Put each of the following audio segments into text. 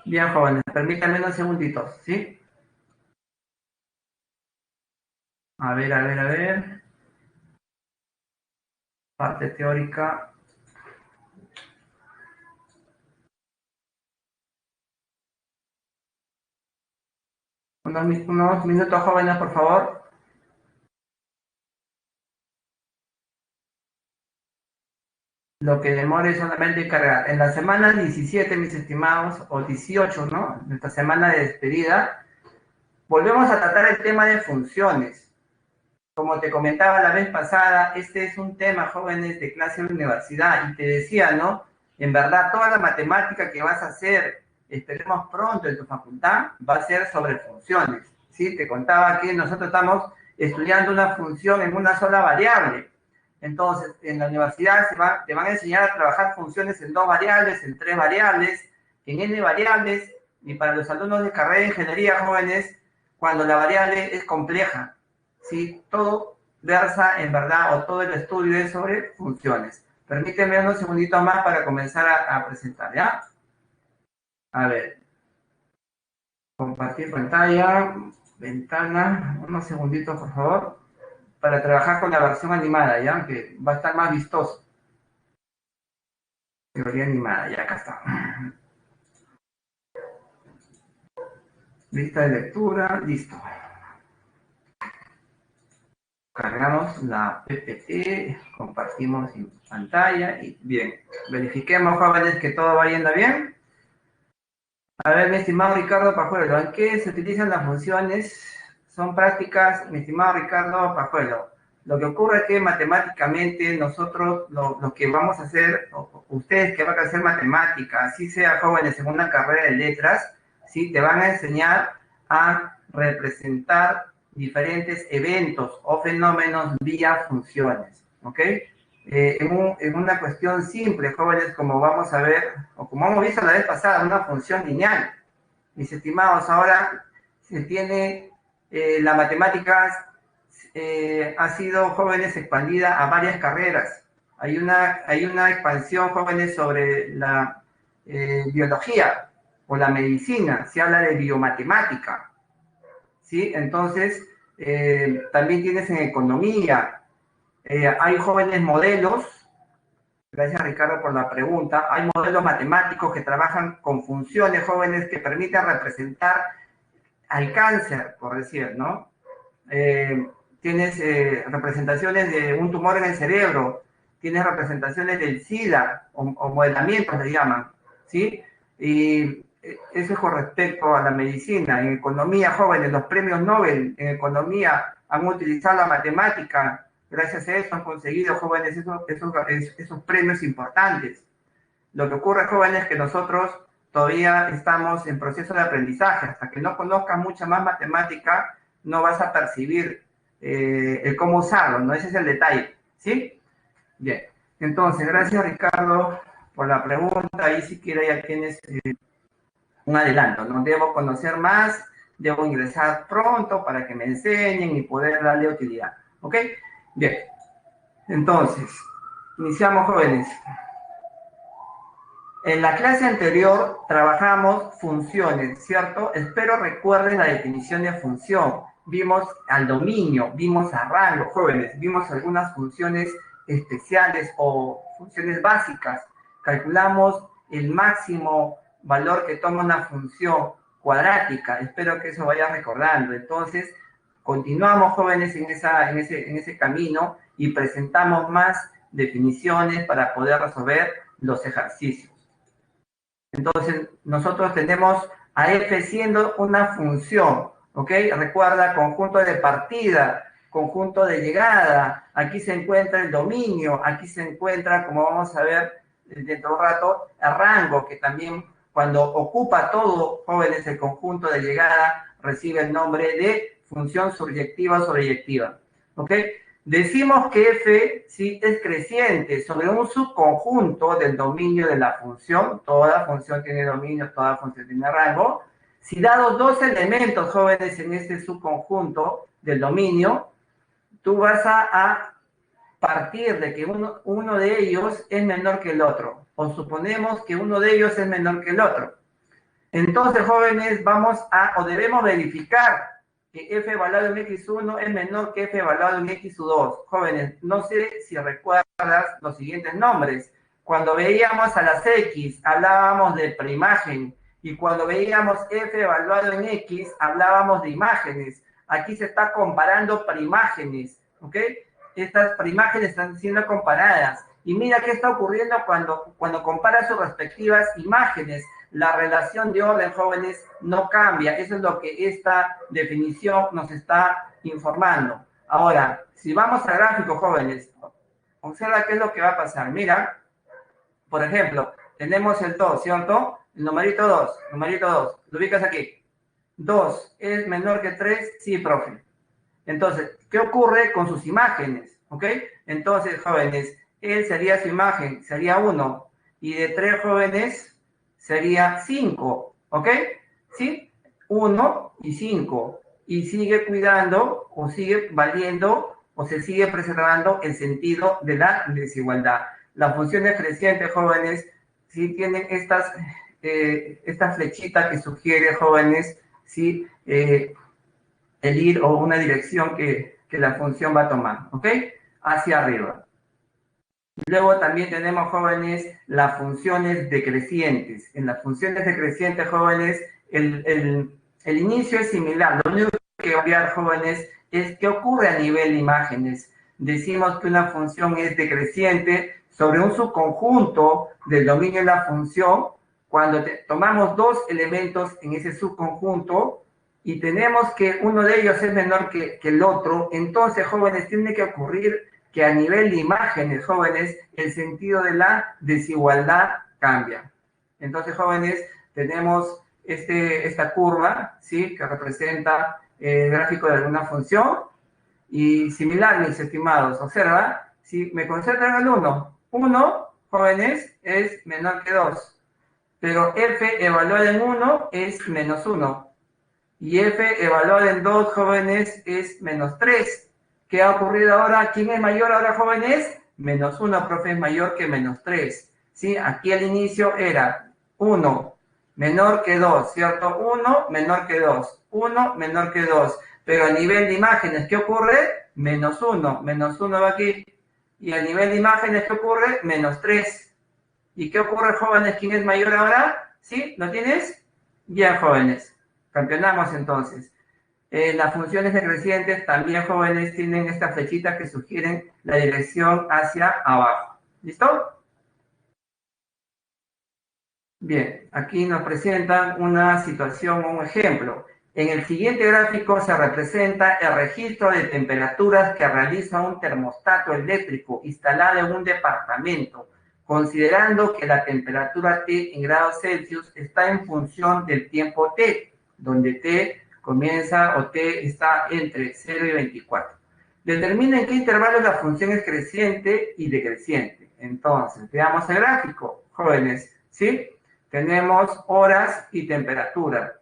Bien, jóvenes, permítanme unos segunditos, ¿sí? A ver, a ver, a ver. Parte teórica. Unos minutos, jóvenes, por favor. Lo que demore solamente cargar. En la semana 17, mis estimados, o 18, ¿no? Nuestra semana de despedida, volvemos a tratar el tema de funciones. Como te comentaba la vez pasada, este es un tema, jóvenes, de clase de universidad. Y te decía, ¿no? En verdad, toda la matemática que vas a hacer, esperemos pronto en tu facultad, va a ser sobre funciones. ¿Sí? Te contaba que nosotros estamos estudiando una función en una sola variable. Entonces, en la universidad te van a enseñar a trabajar funciones en 2 variables, en 3 variables, en n variables, y para los alumnos de carrera de ingeniería, jóvenes, cuando la variable es compleja. ¿Sí? Todo versa en verdad, o todo el estudio es sobre funciones. Permíteme unos segunditos más para comenzar a presentar, ¿ya? A ver, compartir pantalla, ventana, unos segunditos por favor, para trabajar con la versión animada, ¿ya? Que va a estar más vistoso. Teoría animada, ya acá está. Lista de lectura, listo. Cargamos la PPT, compartimos en pantalla y bien. Verifiquemos, jóvenes, que todo va yendo bien. A ver, mi estimado Ricardo Pajuelo, ¿en qué se utilizan las funciones? Son prácticas, mi estimado Ricardo Pajuelo. Lo que ocurre es que matemáticamente nosotros lo que vamos a hacer, ustedes que van a hacer matemática, así sea jóvenes en una carrera de letras, ¿sí? Te van a enseñar a representar diferentes eventos o fenómenos vía funciones, ¿ok? En una cuestión simple, jóvenes, como vamos a ver, o como hemos visto la vez pasada, una función lineal. Mis estimados, ahora se tiene la matemática ha sido, jóvenes, expandida a varias carreras. Hay una expansión, jóvenes, sobre la biología o la medicina. Se habla de biomatemática, ¿sí? Entonces, también tienes en economía. Hay jóvenes modelos. Gracias, Ricardo, por la pregunta. Hay modelos matemáticos que trabajan con funciones, jóvenes, que permiten representar al cáncer, por decir, ¿no? Tienes representaciones de un tumor en el cerebro, tienes representaciones del SIDA, o modelamientos le llaman, ¿sí? Y eso es con respecto a la medicina. En economía, jóvenes, los premios Nobel en economía han utilizado la matemática. Gracias a eso han conseguido, jóvenes, esos premios importantes. Lo que ocurre, jóvenes, es que nosotros todavía estamos en proceso de aprendizaje. Hasta que no conozcas mucha más matemática, no vas a percibir el cómo usarlo, ¿no? Ese es el detalle, ¿sí? Bien. Entonces, gracias, Ricardo, por la pregunta. Ahí si quiere ya tienes un adelanto, ¿no? Debo conocer más, debo ingresar pronto para que me enseñen y poder darle utilidad, ¿ok? Bien. Entonces, iniciamos, jóvenes. En la clase anterior trabajamos funciones, ¿cierto? Espero recuerden la definición de función. Vimos al dominio, vimos a rango, jóvenes, vimos algunas funciones especiales o funciones básicas. Calculamos el máximo valor que toma una función cuadrática. Espero que eso vaya recordando. Entonces, continuamos, jóvenes, en ese camino y presentamos más definiciones para poder resolver los ejercicios. Entonces, nosotros tenemos a f siendo una función, ¿ok? Recuerda, conjunto de partida, conjunto de llegada, aquí se encuentra el dominio, aquí se encuentra, como vamos a ver dentro de un rato, el rango, que también cuando ocupa todo, jóvenes, el conjunto de llegada, recibe el nombre de función surjectiva o sobreyectiva, ¿ok? Decimos que f sí es creciente sobre un subconjunto del dominio de la función. Toda función tiene dominio, toda función tiene rango. Si dado dos elementos, jóvenes, en este subconjunto del dominio, tú vas a partir de que uno de ellos es menor que el otro. O suponemos que uno de ellos es menor que el otro. Entonces, jóvenes, o debemos verificar que f evaluado en x1 es menor que f evaluado en x2. Jóvenes, no sé si recuerdas los siguientes nombres. Cuando veíamos a las x, hablábamos de preimagen. Y cuando veíamos f evaluado en x, hablábamos de imágenes. Aquí se está comparando preimágenes, ¿ok? Estas preimágenes están siendo comparadas. Y mira qué está ocurriendo cuando compara sus respectivas imágenes. La relación de orden, jóvenes, no cambia. Eso es lo que esta definición nos está informando. Ahora, si vamos al gráfico, jóvenes, observa qué es lo que va a pasar. Mira, por ejemplo, tenemos el 2, ¿cierto? El numerito 2, lo ubicas aquí. 2 es menor que 3, sí, profe. Entonces, ¿qué ocurre con sus imágenes? ¿Ok? Entonces, jóvenes, él sería su imagen, sería 1. Y de 3 jóvenes, sería 5. ¿Ok? ¿Sí? 1 y 5. Y sigue cuidando, o sigue valiendo, o se sigue preservando el sentido de la desigualdad. Las funciones crecientes, jóvenes, sí tienen estas flechitas que sugiere, jóvenes, sí, el ir o una dirección que la función va a tomar, ¿ok? Hacia arriba. Luego también tenemos, jóvenes, las funciones decrecientes. En las funciones decrecientes, jóvenes, el inicio es similar. Lo único que va a cambiar, jóvenes, es qué ocurre a nivel de imágenes. Decimos que una función es decreciente sobre un subconjunto del dominio de la función. Cuando tomamos dos elementos en ese subconjunto, y tenemos que uno de ellos es menor que el otro, entonces, jóvenes, tiene que ocurrir que a nivel de imágenes, jóvenes, el sentido de la desigualdad cambia. Entonces, jóvenes, tenemos esta curva, ¿sí?, que representa el gráfico de alguna función, y similar, mis estimados, observa, si me concentro en el 1, jóvenes, es menor que 2, pero f evaluado en 1 es menos 1, y f evaluado en 2, jóvenes, es menos 3. ¿Qué ha ocurrido ahora? ¿Quién es mayor ahora, jóvenes? Menos 1, profe, es mayor que menos 3. ¿Sí? Aquí al inicio era 1 menor que 2, ¿cierto? 1 menor que 2, 1 menor que 2. Pero a nivel de imágenes, ¿qué ocurre? Menos 1 va aquí. Y a nivel de imágenes, ¿qué ocurre? Menos 3. ¿Y qué ocurre, jóvenes? ¿Quién es mayor ahora? ¿Sí? ¿Lo tienes? Bien, jóvenes. Campeonamos entonces. Las funciones decrecientes también, jóvenes, tienen estas flechitas que sugieren la dirección hacia abajo. ¿Listo? Bien, aquí nos presentan una situación, un ejemplo. En el siguiente gráfico se representa el registro de temperaturas que realiza un termostato eléctrico instalado en un departamento, considerando que la temperatura T en grados Celsius está en función del tiempo T, donde T comienza o T está entre 0 y 24. Determina en qué intervalos la función es creciente y decreciente. Entonces, veamos el gráfico, jóvenes, ¿sí? Tenemos horas y temperatura.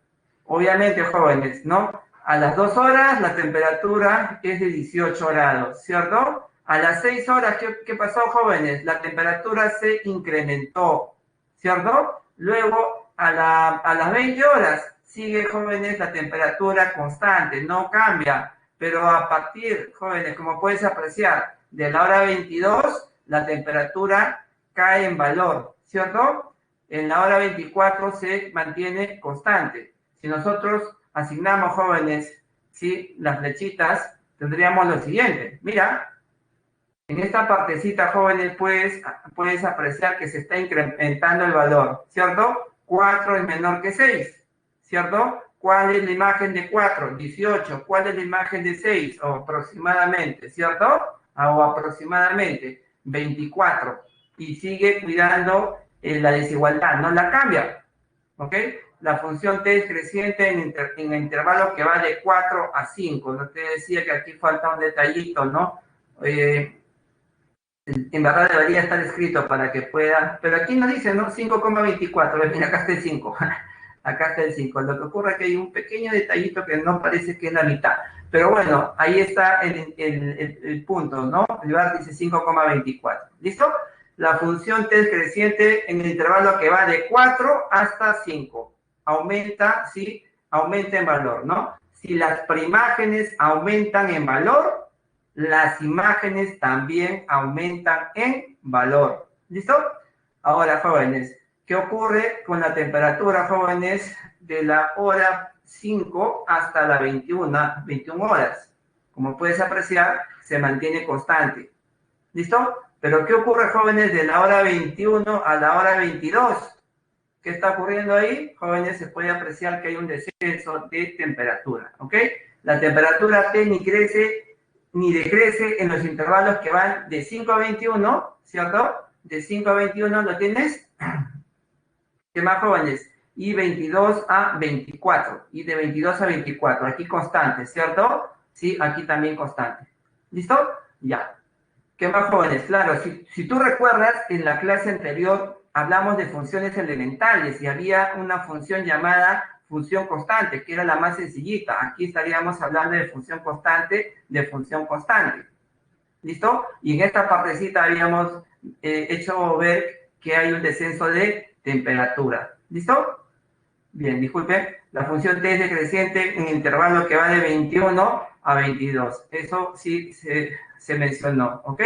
Obviamente, jóvenes, ¿no? A las 2 horas la temperatura es de 18 grados, ¿cierto? A las 6 horas, ¿qué pasó, jóvenes? La temperatura se incrementó, ¿cierto? Luego, a las 20 horas, sigue, jóvenes, la temperatura constante, no cambia. Pero a partir, jóvenes, como puedes apreciar, de la hora 22, la temperatura cae en valor, ¿cierto? En la hora 24 se mantiene constante. Si nosotros asignamos, jóvenes, ¿sí?, las flechitas, tendríamos lo siguiente. Mira, en esta partecita, jóvenes, puedes apreciar que se está incrementando el valor, ¿cierto? 4 es menor que 6, ¿cierto? ¿Cuál es la imagen de 4? 18. ¿Cuál es la imagen de 6? O aproximadamente, ¿cierto? O aproximadamente 24. Y sigue cuidando la desigualdad, no la cambia, ¿ok? La función T es creciente en el intervalo que va de 4 a 5. No te decía que aquí falta un detallito, ¿no? En verdad debería estar escrito para que pueda, pero aquí no dice, ¿no? 5,24, mira, acá está el 5. Acá está el 5. Lo que ocurre es que hay un pequeño detallito que no parece que es la mitad. Pero bueno, ahí está el punto, ¿no? El bar dice 5,24. ¿Listo? La función T es creciente en el intervalo que va de 4 hasta 5. aumenta, ¿sí? Aumenta en valor, ¿no? Si las preimágenes aumentan en valor, las imágenes también aumentan en valor. ¿Listo? Ahora, jóvenes, ¿qué ocurre con la temperatura, jóvenes, de la hora 5 hasta la 21 horas? Como puedes apreciar, se mantiene constante. ¿Listo? Pero ¿qué ocurre, jóvenes, de la hora 21 a la hora 22? ¿Qué está ocurriendo ahí? Jóvenes, se puede apreciar que hay un descenso de temperatura, ¿ok? La temperatura T ni crece ni decrece en los intervalos que van de 5 a 21, ¿cierto? De 5 a 21 lo tienes. ¿Qué más, jóvenes? Y 22 a 24. Y de 22 a 24. Aquí constante, ¿cierto? Sí, aquí también constante. ¿Listo? Ya. ¿Qué más, jóvenes? Claro, si tú recuerdas, en la clase anterior hablamos de funciones elementales y había una función llamada función constante, que era la más sencillita. Aquí estaríamos hablando de función constante, ¿Listo? Y en esta partecita habíamos hecho ver que hay un descenso de temperatura. ¿Listo? Bien, disculpen. La función T es decreciente en intervalo que va de 21 a 22. Eso sí se mencionó, ¿ok?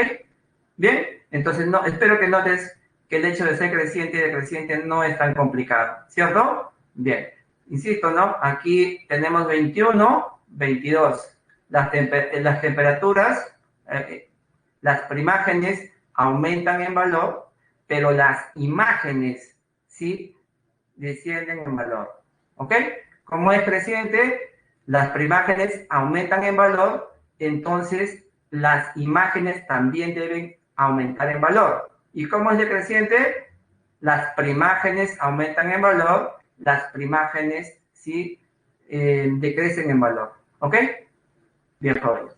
Bien, entonces no, espero que notes que el hecho de ser creciente y decreciente no es tan complicado, ¿cierto? Bien, insisto, ¿no? Aquí tenemos 21, 22. Las temperaturas, las preimágenes aumentan en valor, pero las imágenes, ¿sí? Descienden en valor, ¿ok? Como es creciente, las preimágenes aumentan en valor, entonces las imágenes también deben aumentar en valor. ¿Y cómo es decreciente? Las preimágenes aumentan en valor, las preimágenes sí decrecen en valor, ¿ok? Bien, jóvenes.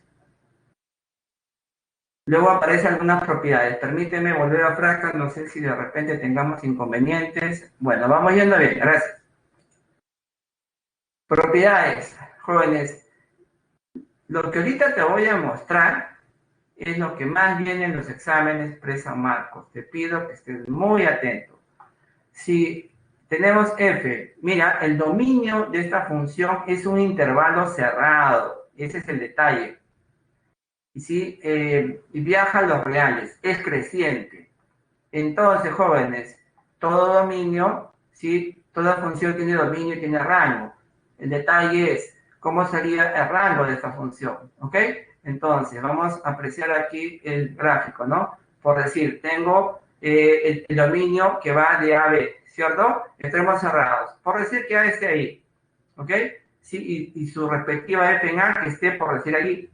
Luego aparecen algunas propiedades. Permíteme volver a frasca, no sé si de repente tengamos inconvenientes. Bueno, vamos yendo bien, gracias. Propiedades, jóvenes. Lo que ahorita te voy a mostrar es lo que más viene en los exámenes Presa Marcos. Te pido que estés muy atento. Si tenemos f, mira, el dominio de esta función es un intervalo cerrado. Ese es el detalle. Y si viaja a los reales, es creciente. Entonces, jóvenes, todo dominio, ¿sí? Toda función tiene dominio y tiene rango. El detalle es cómo sería el rango de esta función, ¿ok? Entonces, vamos a apreciar aquí el gráfico, ¿no? Por decir, tengo el dominio que va de A a B, ¿cierto? Extremos cerrados. Por decir que A esté ahí, ¿ok? Sí, y su respectiva f en A que esté, por decir aquí.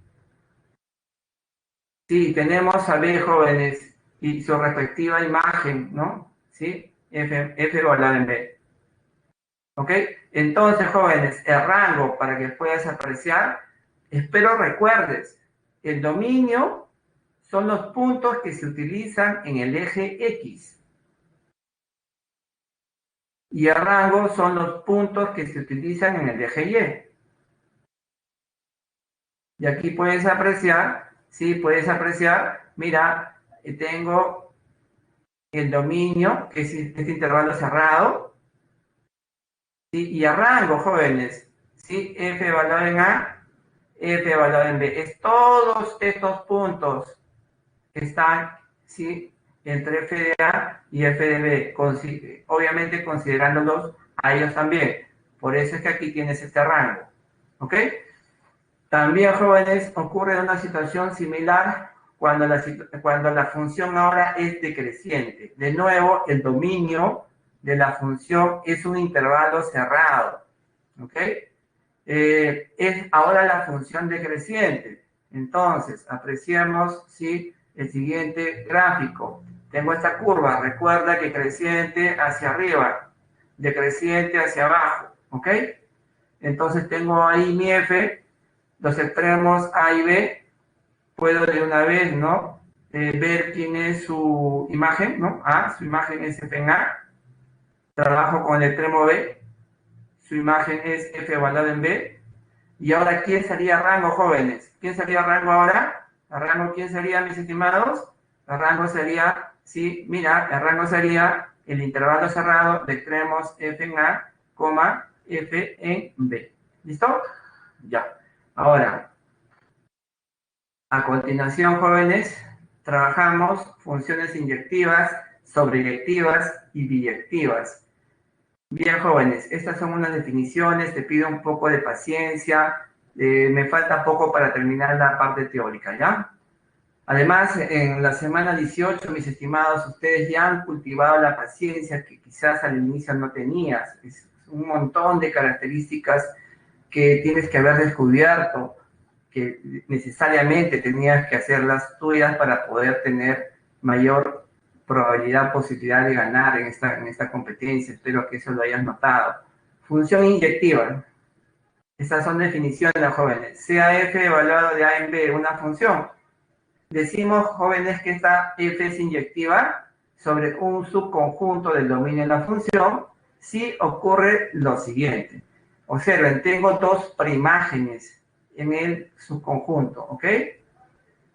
Sí, tenemos a B, jóvenes, y su respectiva imagen, ¿no? ¿Sí? F valorada en B. ¿Ok? Entonces, jóvenes, el rango, para que puedas apreciar, espero recuerdes, el dominio son los puntos que se utilizan en el eje X. Y el rango son los puntos que se utilizan en el eje Y. Y aquí puedes apreciar, ¿sí? Puedes apreciar, mira, tengo el dominio, que es este intervalo cerrado, ¿sí? Y el rango, jóvenes, ¿sí? F valor en A, F valor en B. Es todos estos puntos que están, ¿sí? Entre F de A y F de B, obviamente considerándolos a ellos también. Por eso es que aquí tienes este rango, ¿ok? También, jóvenes, ocurre una situación similar cuando la función ahora es decreciente. De nuevo, el dominio de la función es un intervalo cerrado. ¿Ok? Es ahora la función decreciente. Entonces, apreciemos, ¿sí? El siguiente gráfico. Tengo esta curva. Recuerda que creciente hacia arriba, decreciente hacia abajo. ¿Ok? Entonces, tengo ahí mi f. Los extremos A y B, puedo de una vez, ¿no? Ver quién es su imagen, ¿no? A, su imagen es F en A. Trabajo con el extremo B. Su imagen es F evaluado en B. Y ahora, ¿quién sería rango, jóvenes? ¿Quién sería rango ahora? ¿El rango quién sería, mis estimados? El rango sería, sí, mira, el rango sería el intervalo cerrado de extremos F en A F en B. ¿Listo? Ya. Ahora, a continuación, jóvenes, trabajamos funciones inyectivas, sobreyectivas y biyectivas. Bien, jóvenes, estas son unas definiciones, te pido un poco de paciencia, me falta poco para terminar la parte teórica, ¿ya? Además, en la semana 18, mis estimados, ustedes ya han cultivado la paciencia que quizás al inicio no tenías. Es un montón de características que tienes que haber descubierto, que necesariamente tenías que hacerlas tuyas para poder tener mayor probabilidad, posibilidad de ganar en esta competencia. Espero que eso lo hayas notado. Función inyectiva. Estas son definiciones, jóvenes. Sea f evaluado de a en b una función. Decimos, jóvenes, que esta f es inyectiva sobre un subconjunto del dominio de la función si ocurre lo siguiente. Observen, tengo dos preimágenes en el subconjunto, ¿ok?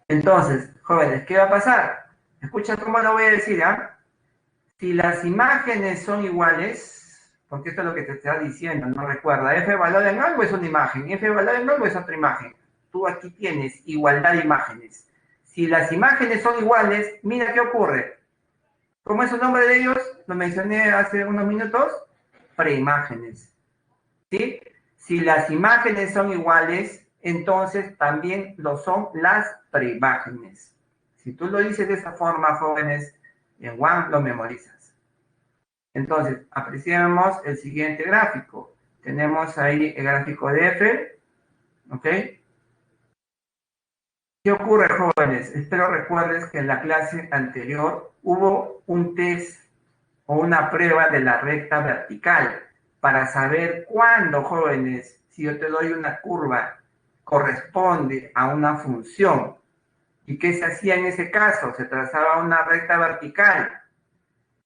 Entonces, jóvenes, ¿qué va a pasar? Escucha cómo lo voy a decir, ¿ah? Si las imágenes son iguales, porque esto es lo que te está diciendo, no recuerda, f valor en algo es una imagen, f valor en algo es otra imagen. Tú aquí tienes igualdad de imágenes. Si las imágenes son iguales, mira qué ocurre. ¿Cómo es el nombre de ellos? Lo mencioné hace unos minutos. Preimágenes. ¿Sí? Si las imágenes son iguales, entonces también lo son las preimágenes. Si tú lo dices de esa forma, jóvenes, en One lo memorizas. Entonces, apreciemos el siguiente gráfico. Tenemos ahí el gráfico de F, ¿ok? ¿Qué ocurre, jóvenes? Espero recuerdes que en la clase anterior hubo un test o una prueba de la recta vertical para saber cuándo, jóvenes, si yo te doy una curva, corresponde a una función. ¿Y qué se hacía en ese caso? Se trazaba una recta vertical.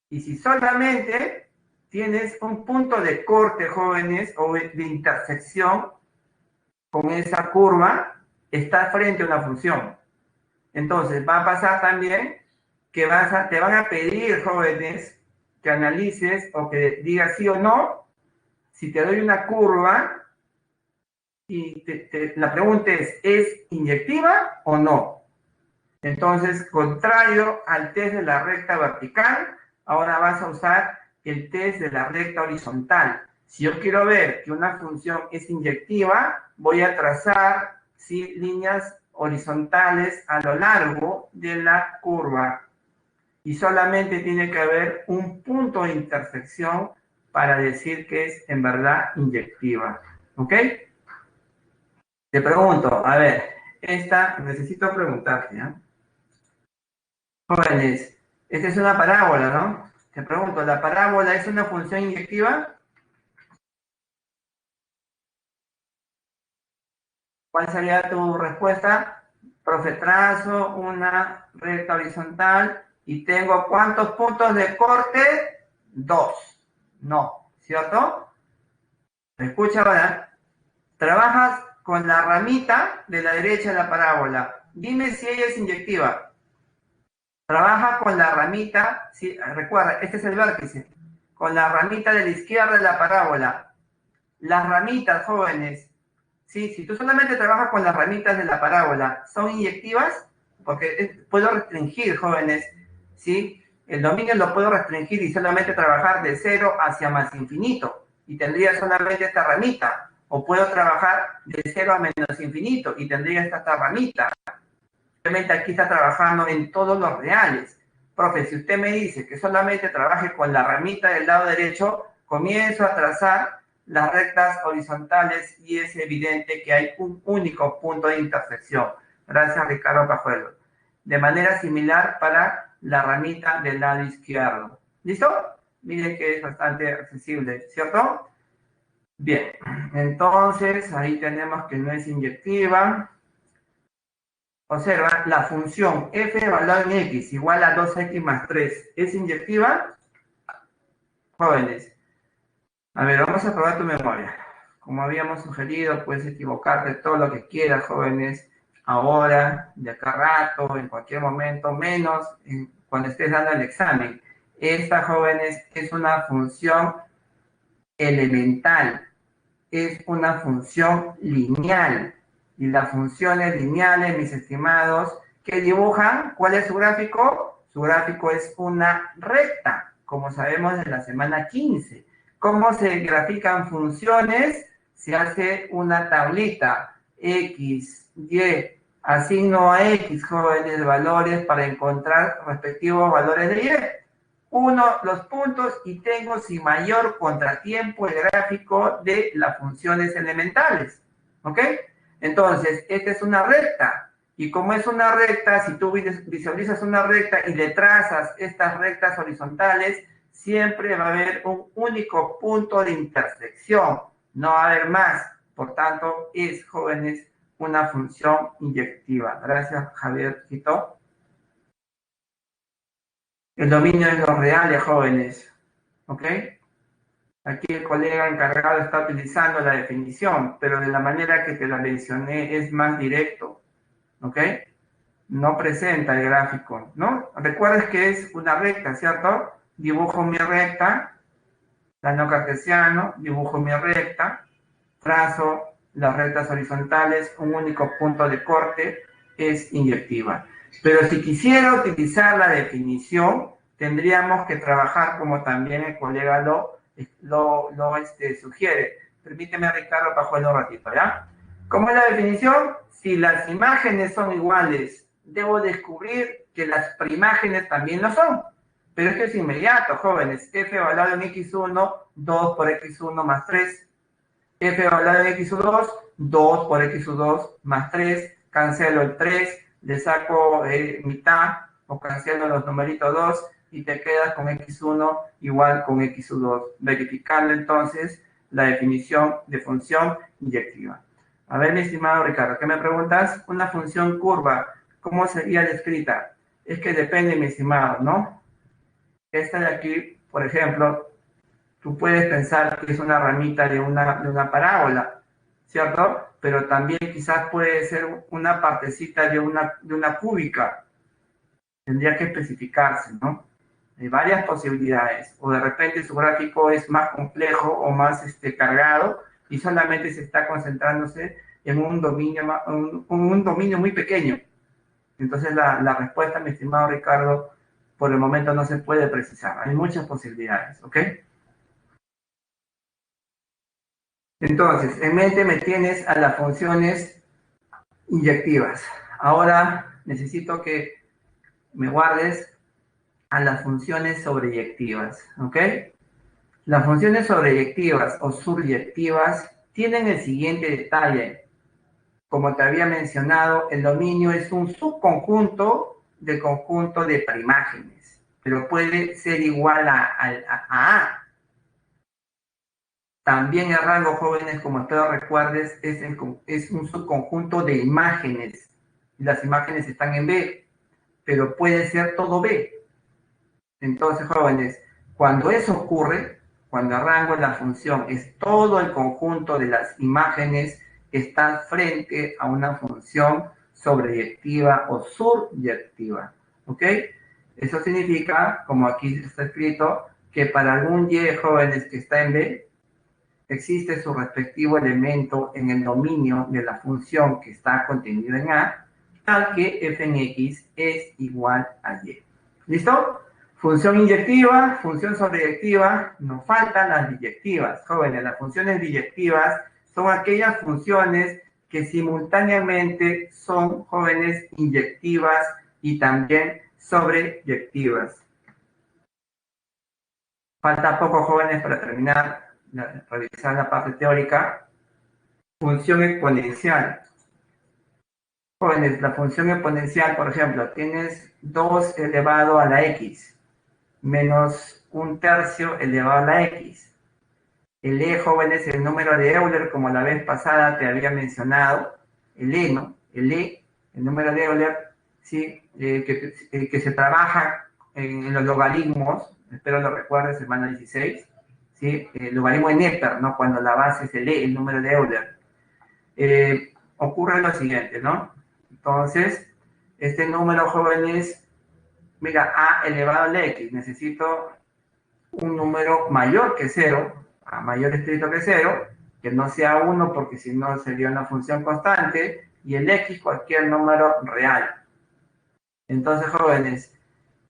Y si solamente tienes un punto de corte, jóvenes, o de intersección con esa curva, está frente a una función. Entonces, va a pasar también que te van a pedir, jóvenes, que analices o que digas sí o no, si te doy una curva y la pregunta ¿es inyectiva o no? Entonces, contrario al test de la recta vertical, ahora vas a usar el test de la recta horizontal. Si yo quiero ver que una función es inyectiva, voy a trazar ¿sí? líneas horizontales a lo largo de la curva. Y solamente tiene que haber un punto de intersección para decir que es en verdad inyectiva. ¿Ok? Te pregunto, a ver, necesito preguntarte, ¿ya? Jóvenes, esta es una parábola, ¿no? Te pregunto, ¿la parábola es una función inyectiva? ¿Cuál sería tu respuesta? Profe, trazo una recta horizontal y tengo ¿cuántos puntos de corte? 2. No, ¿cierto? Escucha ahora. Trabajas con la ramita de la derecha de la parábola. Dime si ella es inyectiva. Trabaja con la ramita, sí, recuerda, este es el vértice, con la ramita de la izquierda de la parábola. Las ramitas, jóvenes, ¿sí? Si tú solamente trabajas con las ramitas de la parábola, ¿son inyectivas? Porque puedo restringir, jóvenes, ¿sí? El dominio lo puedo restringir y solamente trabajar de 0 hacia más infinito. Y tendría solamente esta ramita. O puedo trabajar de 0 a menos infinito y tendría esta ramita. Obviamente aquí está trabajando en todos los reales. Profe, si usted me dice que solamente trabaje con la ramita del lado derecho, comienzo a trazar las rectas horizontales y es evidente que hay un único punto de intersección. Gracias, Ricardo Pajuelo. De manera similar para la ramita del lado izquierdo. ¿Listo? Miren que es bastante accesible, ¿cierto? Bien, entonces ahí tenemos que no es inyectiva. Observa, la función f evaluada en x igual a 2x más 3, ¿es inyectiva? Jóvenes, a ver, vamos a probar tu memoria. Como habíamos sugerido, puedes equivocarte todo lo que quieras, jóvenes, ahora, de acá rato, en cualquier momento, menos cuando estés dando el examen. Esta, jóvenes, es una función elemental, es una función lineal. Y las funciones lineales, mis estimados, ¿qué dibujan? ¿Cuál es su gráfico? Su gráfico es una recta, como sabemos de la semana 15. ¿Cómo se grafican funciones? Se hace una tablita, X, Y, asigno a X, jóvenes, valores para encontrar respectivos valores de Y. Uno, los puntos, y tengo sin mayor contratiempo el gráfico de las funciones elementales. ¿Ok? Entonces, esta es una recta. Y como es una recta, si tú visualizas una recta y le trazas estas rectas horizontales, siempre va a haber un único punto de intersección. No va a haber más. Por tanto, es, jóvenes, una función inyectiva. Gracias, Javier Quito. El dominio es los reales, jóvenes. ¿Ok? Aquí el colega encargado está utilizando la definición, pero de la manera que te la mencioné es más directo. ¿Ok? No presenta el gráfico, ¿no? Recuerdes que es una recta, ¿cierto? Dibujo mi recta, plano cartesiano, dibujo mi recta, trazo las rectas horizontales, un único punto de corte es inyectiva. Pero si quisiera utilizar la definición, tendríamos que trabajar como también el colega lo sugiere. Permíteme, Ricardo, Pajuelo, un ratito, ¿ya? ¿Cómo es la definición? Si las imágenes son iguales, debo descubrir que las preimágenes también lo son. Pero esto es inmediato, jóvenes. F valorado en x1, 2 por x1 más 3. F valorado en x2, 2 por x2 más 3. Cancelo el 3, le saco mitad o cancelo los numeritos 2 y te quedas con x1 igual con x2. Verificando entonces la definición de función inyectiva. A ver, mi estimado Ricardo, ¿qué me preguntas? Una función curva, ¿cómo sería descrita? Es que depende, mi estimado, ¿no? Esta de aquí, por ejemplo, tú puedes pensar que es una ramita de una parábola, ¿cierto? Pero también quizás puede ser una partecita de una cúbica. Tendría que especificarse, ¿no? Hay varias posibilidades. O de repente su gráfico es más complejo o más cargado y solamente se está concentrándose en un dominio muy pequeño. Entonces la respuesta, mi estimado Ricardo, por el momento no se puede precisar. Hay muchas posibilidades, ¿ok? Entonces, en mente me tienes a las funciones inyectivas. Ahora necesito que me guardes a las funciones sobreyectivas, ¿ok? Las funciones sobreyectivas o subyectivas tienen el siguiente detalle. Como te había mencionado, el dominio es un subconjunto del conjunto de preimágenes, pero puede ser igual a A. También el rango, jóvenes, como espero recuerdes, es un subconjunto de imágenes. Las imágenes están en B, pero puede ser todo B. Entonces, jóvenes, cuando eso ocurre, cuando el rango de la función es todo el conjunto de las imágenes, está frente a una función sobreyectiva o subyectiva. ¿Ok? Eso significa, como aquí está escrito, que para algún Y, jóvenes, que está en B, existe su respectivo elemento en el dominio de la función que está contenido en A, tal que f en x es igual a y. ¿Listo? Función inyectiva, función sobreyectiva, nos faltan las biyectivas. Jóvenes, las funciones biyectivas son aquellas funciones que simultáneamente son, jóvenes, inyectivas y también sobreyectivas. Falta poco, jóvenes, para terminar revisar la parte teórica. Función exponencial. Jóvenes, la función exponencial, por ejemplo, tienes 2 elevado a la x menos 1/3 elevado a la x. El E, jóvenes, es el número de Euler, como la vez pasada te había mencionado. El E, ¿no? El E, el número de Euler, ¿sí? Que se trabaja en los logaritmos, espero lo recuerdes, semana 16. ¿Sí? El logaritmo de Neper, ¿no? Cuando la base es el E, el número de Euler. Ocurre lo siguiente, ¿no? Entonces, este número, jóvenes, mira, a elevado a la x, necesito un número mayor que 0, a mayor estricto que 0, que no sea 1 porque si no sería una función constante, y el x cualquier número real. Entonces, jóvenes,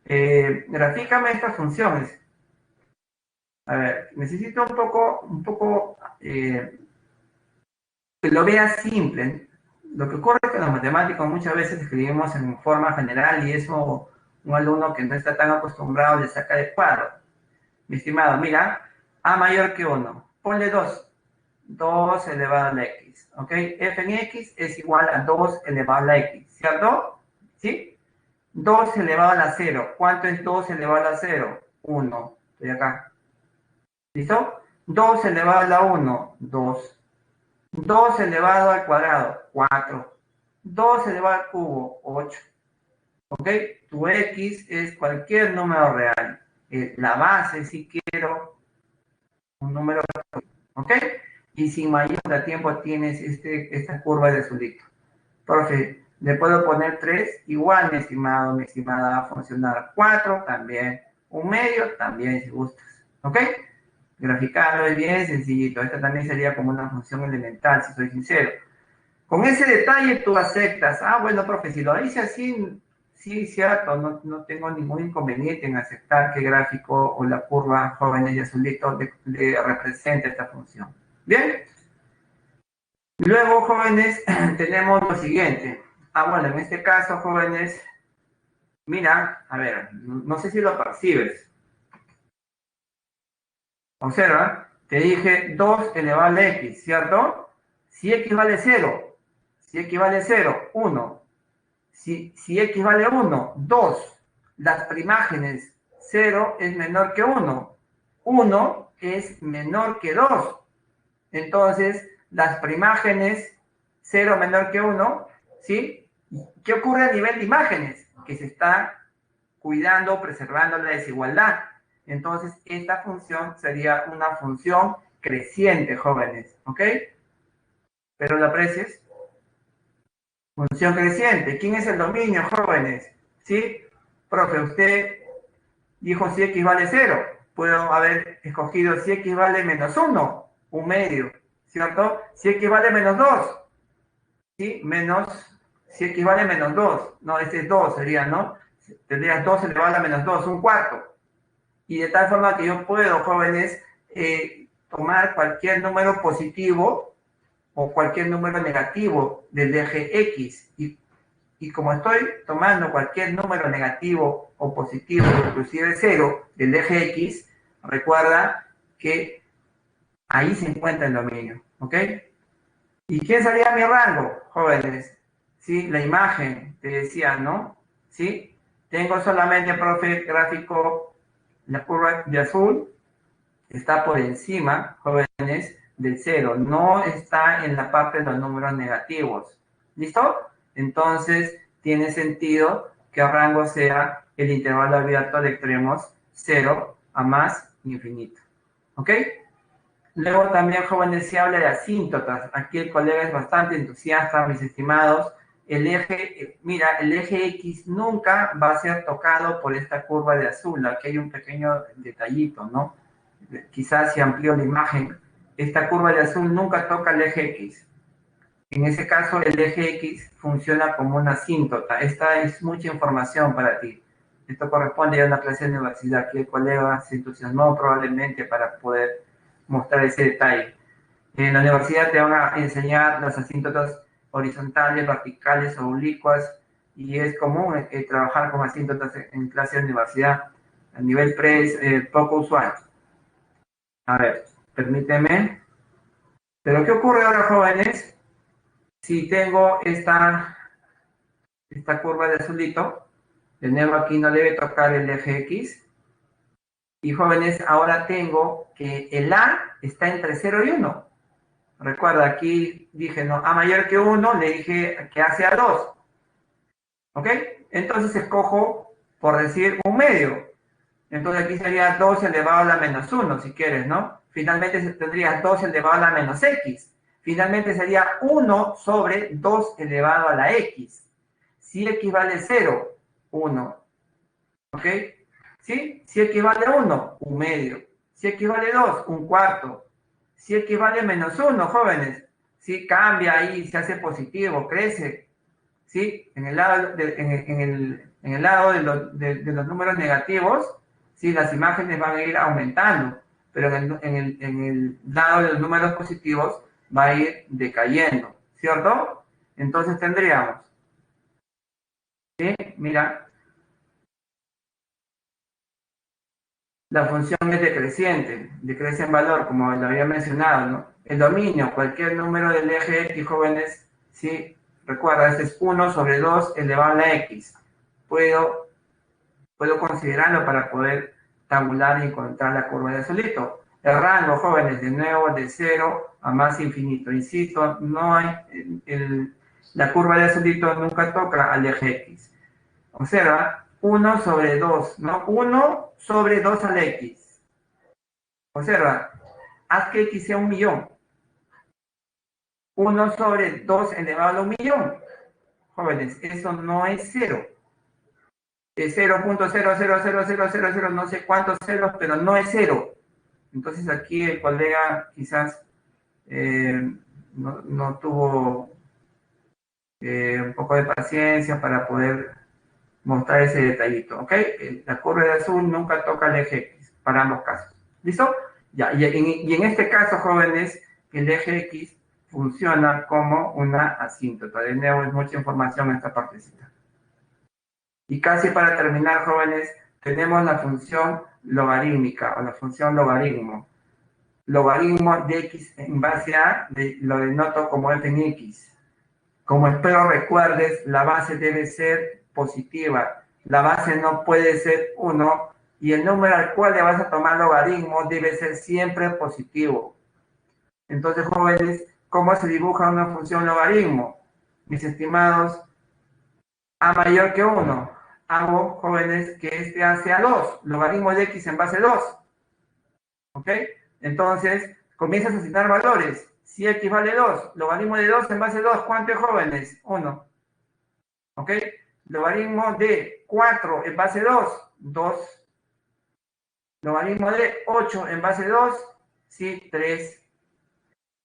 grafícame estas funciones. A ver, necesito un poco que lo veas simple. Lo que ocurre es que los matemáticos muchas veces escribimos en forma general y eso un alumno que no está tan acostumbrado le saca de cuadro. Mi estimado, mira, a mayor que 1, ponle 2. 2 elevado a la x, ¿ok? F en x es igual a 2 elevado a la x, ¿cierto? ¿Sí? 2 elevado a la 0. ¿Cuánto es 2 elevado a la 0? 1. Estoy acá. ¿Listo? 2 elevado a la 1, 2. 2 elevado al cuadrado, 4. 2 elevado al cubo, 8. ¿Ok? Tu x es cualquier número real. La base, si quiero, un número, ¿ok? Y sin mayor tiempo tienes esta curva de azulito. Profe, le puedo poner 3, igual, mi estimado, mi estimada, va a funcionar. 4, también. Un medio, también, si gustas. ¿Ok? Graficarlo es bien sencillito. Esta también sería como una función elemental, si soy sincero. Con ese detalle tú aceptas. Ah, bueno, profe, si lo hice así, sí, cierto, no tengo ningún inconveniente en aceptar que el gráfico o la curva jóvenes y azulito le represente esta función. Bien. Luego, jóvenes, tenemos lo siguiente. Ah, bueno, en este caso, jóvenes, mira, a ver, no sé si lo percibes. Observa, te dije 2 elevado a la x, ¿cierto? Si x vale 0, si x vale 0, 1. Si x vale 1, 2. Las primágenes, 0 es menor que 1. 1 es menor que 2. Entonces, las primágenes 0 menor que 1, ¿sí? ¿Qué ocurre a nivel de imágenes? Que se está cuidando, preservando la desigualdad. Entonces, esta función sería una función creciente, jóvenes, ¿ok? ¿Pero lo aprecias? Función creciente. ¿Quién es el dominio, jóvenes? ¿Sí? Profe, usted dijo si x vale 0. Puedo haber escogido si x vale menos 1, un medio, ¿cierto? Si x vale menos 2, ¿sí? Si x vale menos 2, no, este es 2 sería, ¿no? Tendrías 2 elevado a la menos 2, un cuarto. Y de tal forma que yo puedo, jóvenes, tomar cualquier número positivo o cualquier número negativo del eje X. Y como estoy tomando cualquier número negativo o positivo, inclusive 0, del eje X, recuerda que ahí se encuentra el dominio, ¿ok? ¿Y quién sería mi rango, jóvenes? ¿Sí? La imagen, te decía, ¿no? ¿Sí? Tengo solamente, profe, gráfico, la curva de azul, está por encima, jóvenes, del 0. No está en la parte de los números negativos. ¿Listo? Entonces, tiene sentido que el rango sea el intervalo abierto de extremos 0 a más infinito. ¿Ok? Luego también, jóvenes, se habla de asíntotas. Aquí el colega es bastante entusiasta, mis estimados. El eje, mira, el eje X nunca va a ser tocado por esta curva de azul. Aquí hay un pequeño detallito, ¿no? Quizás si amplío la imagen, esta curva de azul nunca toca el eje X. En ese caso, el eje X funciona como una asíntota. Esta es mucha información para ti. Esto corresponde a una clase de universidad que el colega se entusiasmó probablemente para poder mostrar ese detalle. En la universidad te van a enseñar las asíntotas horizontales, verticales o oblicuas, y es común trabajar con asíntotas en clase de universidad. A nivel pre es poco usual. A ver, permíteme. Pero ¿qué ocurre ahora, jóvenes? Si tengo esta curva de azulito, de nuevo aquí no debe tocar el eje X. Y jóvenes, ahora tengo que el A está entre 0 y 1. Recuerda, aquí dije, no, A mayor que 1, le dije que A sea 2. ¿Ok? Entonces escojo, por decir, un medio. Entonces aquí sería 2 elevado a la menos 1, si quieres, ¿no? Finalmente tendría 2 elevado a la menos x. Finalmente sería 1 sobre 2 elevado a la x. Si x vale 0, 1. ¿Ok? ¿Sí? Si x vale 1, un medio. Si x vale 2, un cuarto. si x vale menos 1, jóvenes, ¿sí? Cambia ahí, se hace positivo, crece, ¿sí? En el lado en el lado de los números negativos, ¿sí? Las imágenes van a ir aumentando, pero en el lado de los números positivos va a ir decayendo, ¿cierto? Entonces tendríamos, ¿sí? Mira, la función es decreciente, decrece en valor, como lo había mencionado, ¿no? El dominio, cualquier número del eje X, jóvenes, ¿sí? Recuerda, este es 1 sobre 2 elevado a la X. Puedo considerarlo para poder tabular y encontrar la curva de solito. El rango, jóvenes, de nuevo, de 0 a más infinito. Insisto, no hay, la curva de solito nunca toca al eje X. Observa, 1 sobre 2, ¿no? 1 sobre 2 al X. Observa, haz que X sea 1.000.000. 1 sobre 2 elevado a 1.000.000. Jóvenes, eso no es 0. Es 0.0000000, no sé cuántos ceros, pero no es 0. Entonces aquí el colega quizás no tuvo un poco de paciencia para poder mostrar ese detallito, ¿ok? La curva de azul nunca toca el eje X, para ambos casos. ¿Listo? Ya, y en este caso, jóvenes, el eje X funciona como una asíntota. De nuevo, es mucha información en esta partecita. Y casi para terminar, jóvenes, tenemos la función logarítmica o la función logaritmo. Logaritmo de x en base a, lo denoto como f en x. Como espero recuerdes, la base debe ser positiva. La base no puede ser 1 y el número al cual le vas a tomar logaritmo debe ser siempre positivo. Entonces, jóvenes, ¿cómo se dibuja una función logaritmo? Mis estimados, a mayor que 1. Hago, jóvenes, que este A sea 2. Logaritmo de x en base 2. ¿Ok? Entonces, comienzas a asignar valores. Si x vale 2, logaritmo de 2 en base 2, ¿cuánto es, jóvenes? 1. ¿Ok? Logaritmo de 4 en base 2, 2. Logaritmo de 8 en base 2, sí, 3.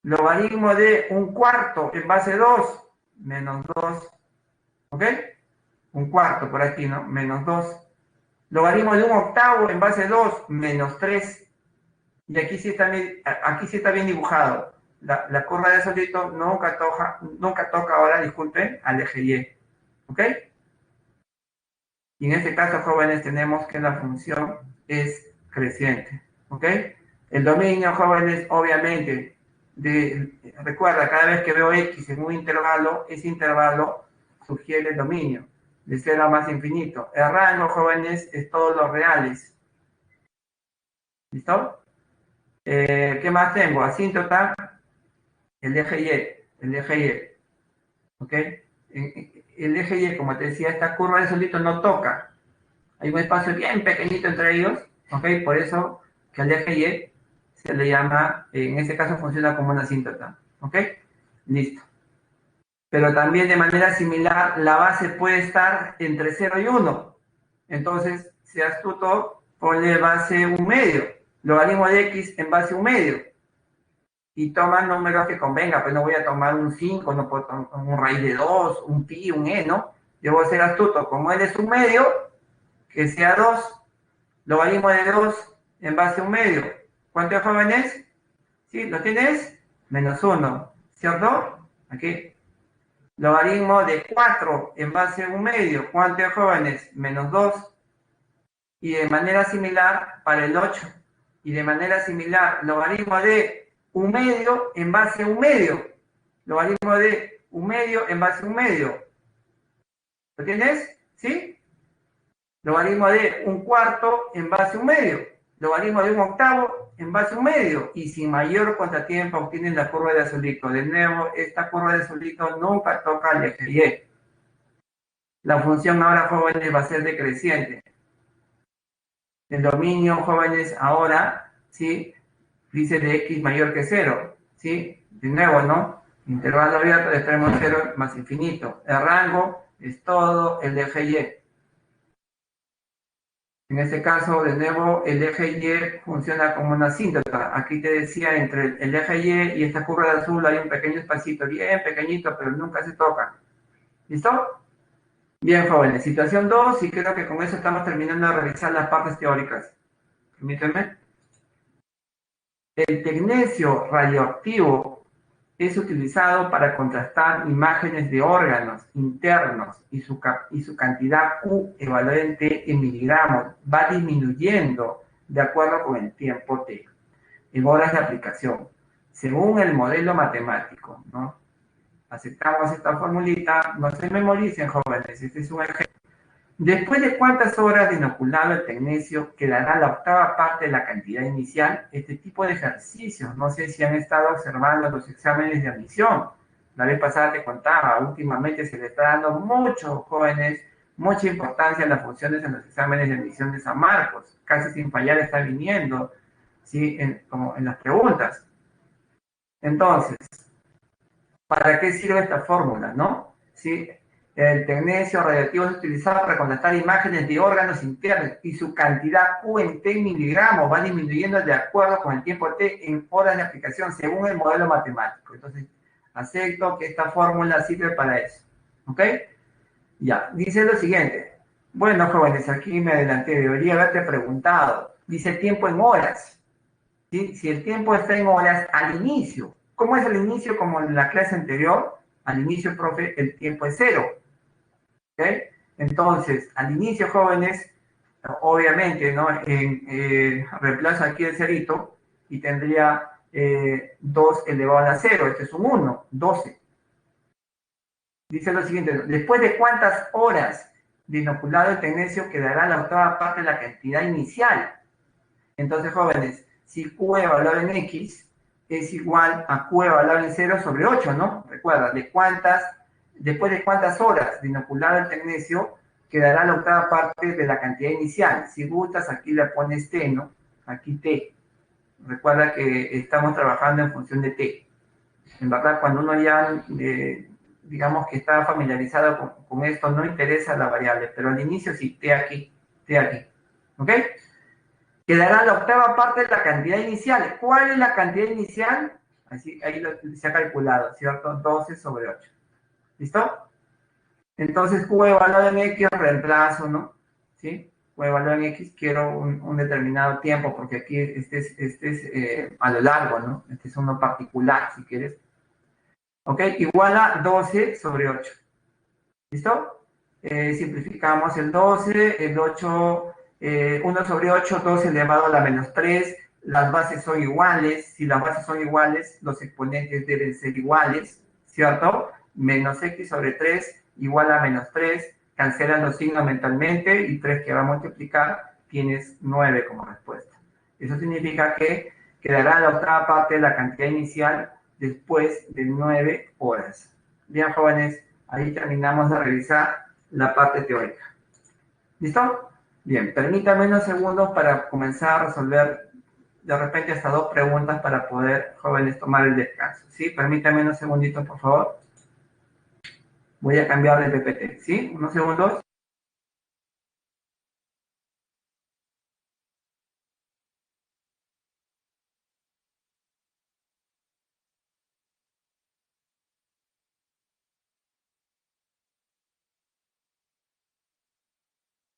Logaritmo de un cuarto en base 2, menos 2. ¿Ok? Un cuarto por aquí, ¿no? Menos 2. Logaritmo de un octavo en base 2, menos 3. Y aquí sí está bien dibujado. La curva de solito nunca toca ahora, disculpen, al eje Y. ¿Ok? Y en este caso, jóvenes, tenemos que la función es creciente. ¿Ok? El dominio, jóvenes, obviamente, recuerda, cada vez que veo X en un intervalo, ese intervalo sugiere el dominio, de 0 a más infinito. El rango, jóvenes, es todos los reales. ¿Listo? ¿Qué más tengo? Asíntota, el eje Y, el eje Y. ¿Ok? El eje Y, como te decía, esta curva de solito no toca. Hay un espacio bien pequeñito entre ellos, ¿ok? Por eso que al eje Y se le llama, en este caso funciona como una asíntota, ¿ok? Listo. Pero también de manera similar, la base puede estar entre 0 y 1. Entonces, si astuto, ponle base 1 medio. Logaritmo de x en base 1 medio. Y toma números que convenga, pues no voy a tomar un 5, no puedo tomar un raíz de 2, un pi, un e, ¿no? Debo ser astuto, como él es 1 medio, que sea 2, logaritmo de 2 en base a 1 medio. ¿Cuántos jóvenes? ¿Sí? ¿Lo tienes? Menos 1, ¿cierto? Aquí. Logaritmo de 4 en base a 1 medio. ¿Cuántos jóvenes? Menos 2. Y de manera similar para el 8. Y de manera similar, logaritmo de 1 medio en base a 1 medio. Logaritmo de 1 medio en base a 1 medio. ¿Lo tienes? ¿Sí? Logaritmo de 1 cuarto en base a 1 medio. Logaritmo de 1 octavo en base a 1 medio. Y sin mayor contratiempo obtienen la curva de azulito. De nuevo, esta curva de azulito nunca toca el eje Y. La función ahora, jóvenes, va a ser decreciente. El dominio, jóvenes, ahora, ¿sí? Dice de x mayor que 0, ¿sí? De nuevo, ¿no? Intervalo abierto de extremo 0 más infinito. El rango es todo el eje Y. En este caso, de nuevo, el eje Y funciona como una asíntota. Aquí te decía, entre el eje Y y esta curva de azul hay un pequeño espacito, bien pequeñito, pero nunca se toca. ¿Listo? Bien, jóvenes. Situación 2, y creo que con eso estamos terminando de revisar las partes teóricas. Permítanme. El tecnecio radioactivo es utilizado para contrastar imágenes de órganos internos y su cantidad Q equivalente en miligramos va disminuyendo de acuerdo con el tiempo T, en horas de aplicación, según el modelo matemático, ¿no? Aceptamos esta formulita, no se memoricen, jóvenes, este es un ejemplo. Después de cuántas horas de inoculado el tecnecio quedará la octava parte de la cantidad inicial. Este tipo de ejercicios, no sé si han estado observando los exámenes de admisión. La vez pasada te contaba, últimamente se le está dando mucho, jóvenes, mucha importancia a las funciones en los exámenes de admisión de San Marcos. Casi sin fallar está viniendo, ¿sí? Como en las preguntas. Entonces, ¿para qué sirve esta fórmula, no? ¿Sí? El tecnecio radioactivo es utilizado para contrastar imágenes de órganos internos y su cantidad Q en T miligramos va disminuyendo de acuerdo con el tiempo T en horas de aplicación según el modelo matemático. Entonces, acepto que esta fórmula sirve para eso. ¿Ok? Ya, dice lo siguiente. Bueno, jóvenes, aquí me adelanté, debería haberte preguntado. Dice tiempo en horas. ¿Sí? Si el tiempo está en horas al inicio, ¿cómo es el inicio? Como en la clase anterior, al inicio, profe, el tiempo es 0. ¿Ok? Entonces, al inicio, jóvenes, obviamente, ¿no? Reemplazo aquí el cerito y tendría 2 elevado a la 0. Este es un 1, 12. Dice lo siguiente, después de cuántas horas de inoculado el tecnecio quedará la octava parte de la cantidad inicial. Entonces, jóvenes, si Q evaluado en X es igual a Q evaluado en 0 sobre 8, ¿no? Recuerda, después de cuántas horas de inoculado el tecnecio quedará la octava parte de la cantidad inicial. Si gustas, aquí le pones T, ¿no? Aquí T. Recuerda que estamos trabajando en función de T. En verdad, cuando uno ya, digamos que está familiarizado con esto, no interesa la variable, pero al inicio sí, T aquí, T aquí. ¿Ok? Quedará la octava parte de la cantidad inicial. ¿Cuál es la cantidad inicial? Así, ahí se ha calculado, ¿cierto? 12 sobre 8. ¿Listo? Entonces, Q evaluado en X, reemplazo, ¿no? ¿Sí? Q evaluado en X, quiero un determinado tiempo, porque aquí este es a lo largo, ¿no? Este es uno particular, si quieres. ¿Ok? Igual a 12 sobre 8. ¿Listo? Simplificamos el 12, el 8, 1 sobre 8, 2 elevado a la menos 3. Las bases son iguales. Si las bases son iguales, los exponentes deben ser iguales, ¿cierto? Menos x sobre 3 igual a menos 3. Cancelan los signos mentalmente y 3 que va a multiplicar, tienes 9 como respuesta. Eso significa que quedará la octava parte de la cantidad inicial después de 9 horas. Bien, jóvenes. Ahí terminamos de revisar la parte teórica. ¿Listo? Bien, permítame unos segundos para comenzar a resolver de repente hasta 2 preguntas para poder, jóvenes, tomar el descanso. ¿Sí? Permítame unos segunditos, por favor. Voy a cambiar de PPT. ¿Sí? Unos segundos.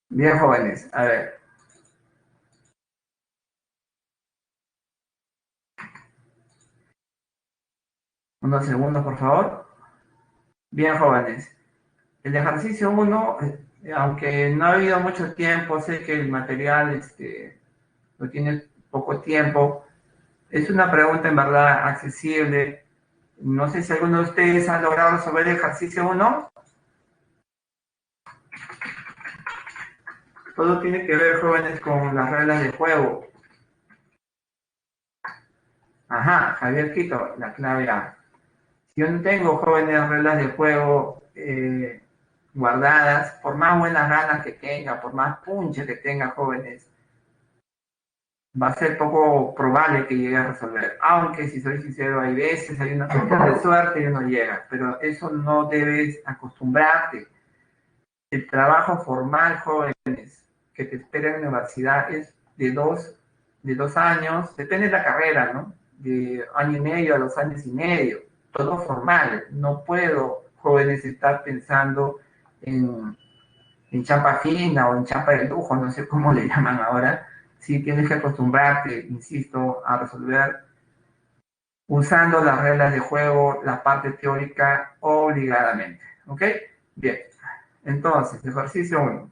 Bien, jóvenes. A ver. Unos segundos, por favor. Bien, jóvenes. El ejercicio 1, aunque no ha habido mucho tiempo, sé que el material lo tiene poco tiempo. Es una pregunta en verdad accesible. No sé si alguno de ustedes ha logrado resolver el ejercicio 1. Todo tiene que ver, jóvenes, con las reglas de juego. Ajá, Javier Quito, la clave A. Si yo no tengo, jóvenes, reglas de juego guardadas, por más buenas ganas que tenga, por más punche que tenga, jóvenes, va a ser poco probable que llegue a resolver. Aunque, si soy sincero, hay veces, hay una cuestión de suerte y uno llega. Pero eso no debes acostumbrarte. El trabajo formal, jóvenes, que te espera en la universidad es de dos años, depende de la carrera, ¿no? De año y medio a 2 años y medio, todo formal. No puedo, jóvenes, estar pensando en chapa fina o en chapa de lujo, no sé cómo le llaman ahora. Sí, tienes que acostumbrarte, insisto, a resolver usando las reglas de juego, la parte teórica obligadamente. ¿Ok? Bien. Entonces, ejercicio 1.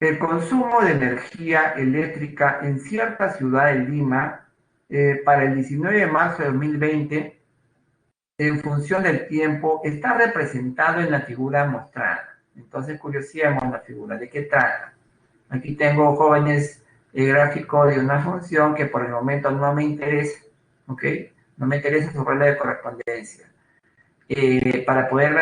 El consumo de energía eléctrica en cierta ciudad de Lima para el 19 de marzo de 2020, en función del tiempo, está representado en la figura mostrada. Entonces, curioseemos la figura. ¿De qué trata? Aquí tengo, jóvenes, el gráfico de una función que por el momento no me interesa, ¿ok? No me interesa su regla de correspondencia. Para poder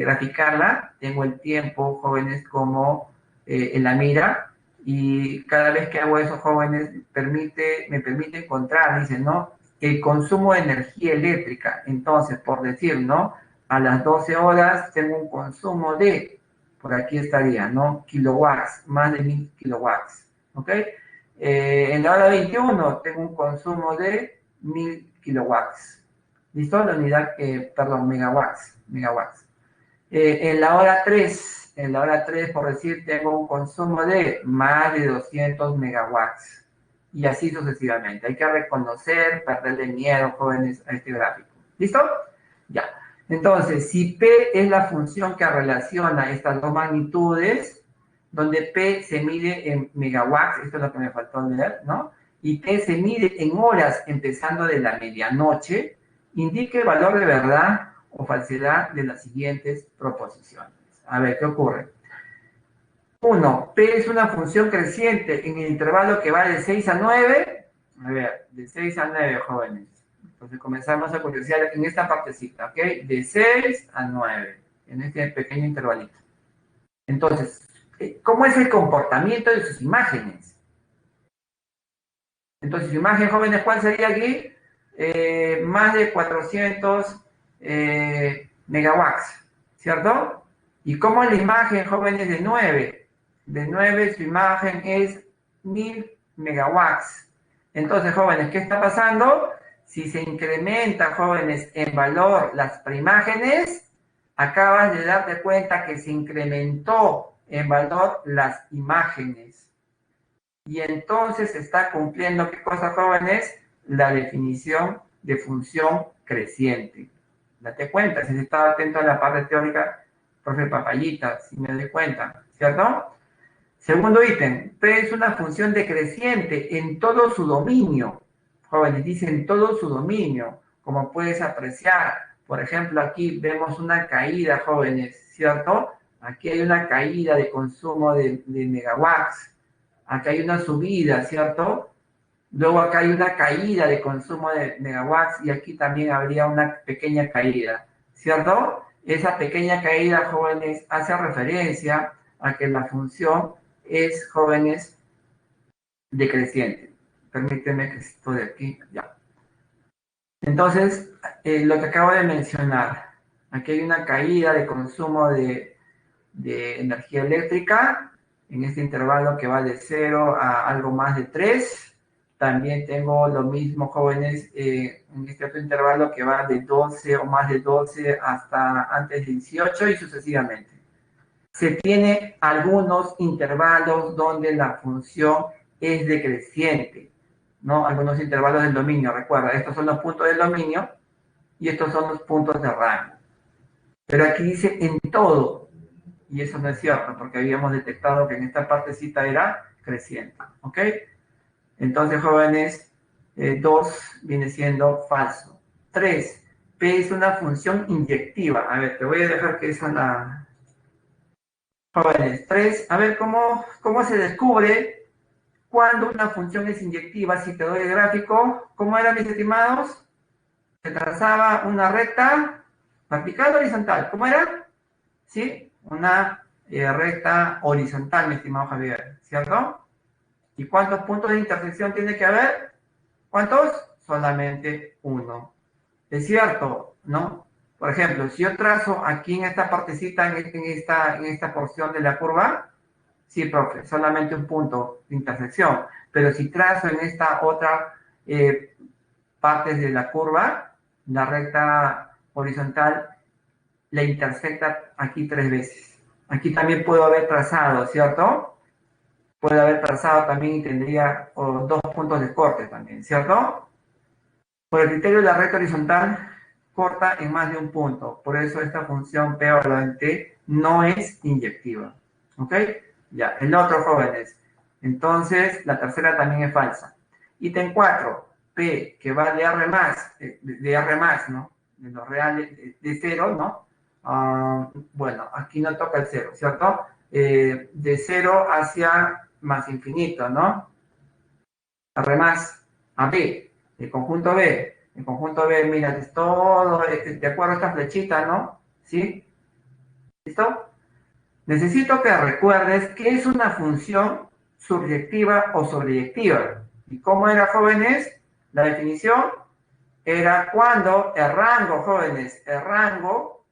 graficarla, tengo el tiempo, jóvenes, como en la mira, y cada vez que hago eso, jóvenes, me permite encontrar, dice, ¿no? El consumo de energía eléctrica. Entonces, por decir, ¿no? A las 12 horas tengo un consumo de, por aquí estaría, ¿no? Kilowatts, más de 1000 kilowatts, ¿ok? En la hora 21 tengo un consumo de 1000 kilowatts. ¿Listo? La unidad, perdón, megawatts. En la hora 3, por decir, tengo un consumo de más de 200 megawatts. Y así sucesivamente. Hay que reconocer, perderle miedo, jóvenes, a este gráfico. ¿Listo? Ya. Entonces, si P es la función que relaciona estas dos magnitudes, donde P se mide en megawatts, esto es lo que me faltó leer, ¿no? Y P se mide en horas empezando de la medianoche, indique el valor de verdad o falsedad de las siguientes proposiciones. A ver, ¿qué ocurre? 1. P es una función creciente en el intervalo que va de 6 a 9. A ver, de 6 a 9, jóvenes. Entonces comenzamos a curiosear en esta partecita, ¿ok? De 6 a 9, en este pequeño intervalito. Entonces, ¿cómo es el comportamiento de sus imágenes? Entonces, su imagen, jóvenes, ¿cuál sería aquí? Más de 400 megawatts, ¿cierto? ¿Y cómo es la imagen, jóvenes, de 9? De 9 su imagen es 1000 megawatts. Entonces, jóvenes, ¿qué está pasando? Si se incrementa, jóvenes, en valor las preimágenes, acabas de darte cuenta que se incrementó en valor las imágenes. Y entonces se está cumpliendo, ¿qué cosa, jóvenes? La definición de función creciente. Date cuenta, si estaba atento a la parte teórica, profe Papayita, si me doy cuenta, ¿cierto? Segundo ítem, P es una función decreciente en todo su dominio. Jóvenes, dice en todo su dominio, como puedes apreciar. Por ejemplo, aquí vemos una caída, jóvenes, ¿cierto? Aquí hay una caída de consumo de megawatts. Acá hay una subida, ¿cierto? Luego acá hay una caída de consumo de megawatts y aquí también habría una pequeña caída, ¿cierto? Esa pequeña caída, jóvenes, hace referencia a que la función es, jóvenes, decreciente. Permíteme que esto de aquí, ya. Entonces, lo que acabo de mencionar, aquí hay una caída de consumo de energía eléctrica en este intervalo que va de 0 a algo más de 3. También tengo lo mismo, jóvenes, en este otro intervalo que va de 12 o más de 12 hasta antes de 18 y sucesivamente. Se tiene algunos intervalos donde la función es decreciente, ¿no? Algunos intervalos del dominio, recuerda, estos son los puntos del dominio y estos son los puntos de rango. Pero aquí dice en todo, y eso no es cierto, porque habíamos detectado que en esta partecita era creciente, ¿ok? Entonces, jóvenes, 2 viene siendo falso. 3, P es una función inyectiva. A ver, te voy a dejar que esa la... Jóvenes, 3, a ver, ¿cómo se descubre cuando una función es inyectiva? Si te doy el gráfico, ¿cómo era, mis estimados? Se trazaba una recta vertical o horizontal. ¿Cómo era? ¿Sí? Una recta horizontal, mi estimado Javier, ¿cierto? ¿Y cuántos puntos de intersección tiene que haber? ¿Cuántos? Solamente uno. Es cierto, ¿no? Por ejemplo, si yo trazo aquí en esta partecita, en esta porción de la curva, sí, profe, solamente un punto de intersección. Pero si trazo en esta otra parte de la curva, la recta horizontal la intersecta aquí 3 veces. Aquí también puedo haber trazado, ¿cierto? Puede haber trazado también y tendría 2 puntos de corte también, ¿cierto? Por el criterio de la recta horizontal, corta en más de un punto. Por eso esta función P valorante T no es inyectiva. ¿Ok? Ya, el otro, jóvenes. Entonces, la tercera también es falsa. Ítem 4, P, que va de R más, ¿no? De los reales, de 0, ¿no? Bueno, aquí no toca el 0, ¿cierto? De 0 hacia más infinito, ¿no? R más a B, el conjunto B. El conjunto B, mira, es todo, de acuerdo a esta flechita, ¿no? ¿Sí? ¿Listo? Necesito que recuerdes qué es una función subyectiva o sobreyectiva. ¿Y cómo era, jóvenes? La definición era cuando el rango, jóvenes, el rango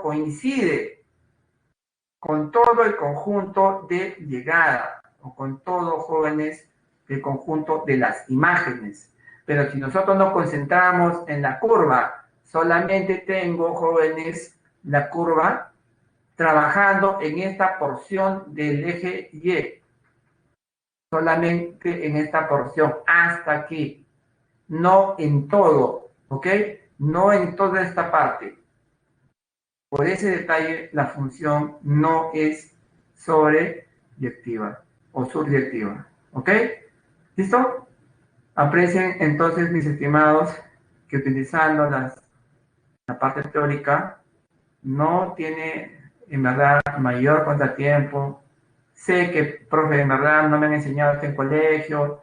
coincide con todo el conjunto de llegada, o con todo, jóvenes, el conjunto de las imágenes. Pero si nosotros nos concentramos en la curva, solamente tengo, jóvenes, la curva trabajando en esta porción del eje Y. Solamente en esta porción, hasta aquí. No en todo, ¿ok? No en toda esta parte. Por ese detalle, la función no es sobreyectiva o subyectiva, ¿ok? ¿Listo? Aprecien entonces, mis estimados, que utilizando la parte teórica no tiene en verdad mayor contratiempo. Sé que, profe, en verdad no me han enseñado esto en colegio,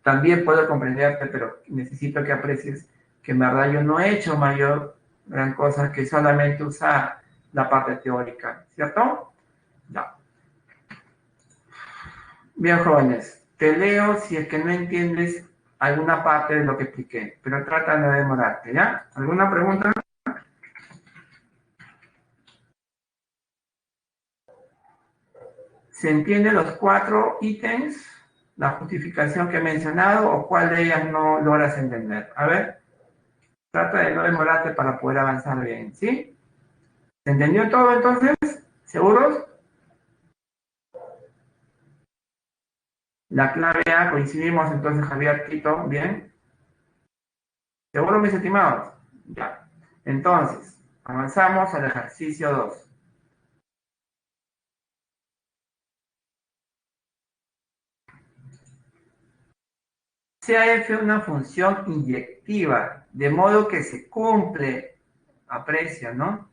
también puedo comprenderte, pero necesito que aprecies que en verdad yo no he hecho mayor gran cosa que solamente usar la parte teórica, ¿cierto? Ya. Bien, jóvenes, te leo si es que no entiendes alguna parte de lo que expliqué, pero trata de no demorarte, ¿ya? ¿Alguna pregunta? ¿Se entienden los 4 ítems? La justificación que he mencionado, o cuál de ellas no logras entender. A ver, trata de no demorarte para poder avanzar bien, ¿sí? ¿Se entendió todo entonces? ¿Seguros? La clave A, coincidimos entonces, Javier, Tito, ¿bien? ¿Seguro, mis estimados? Ya. Entonces, avanzamos al ejercicio 2. Sea f una función inyectiva, de modo que se cumple, aprecia, ¿no?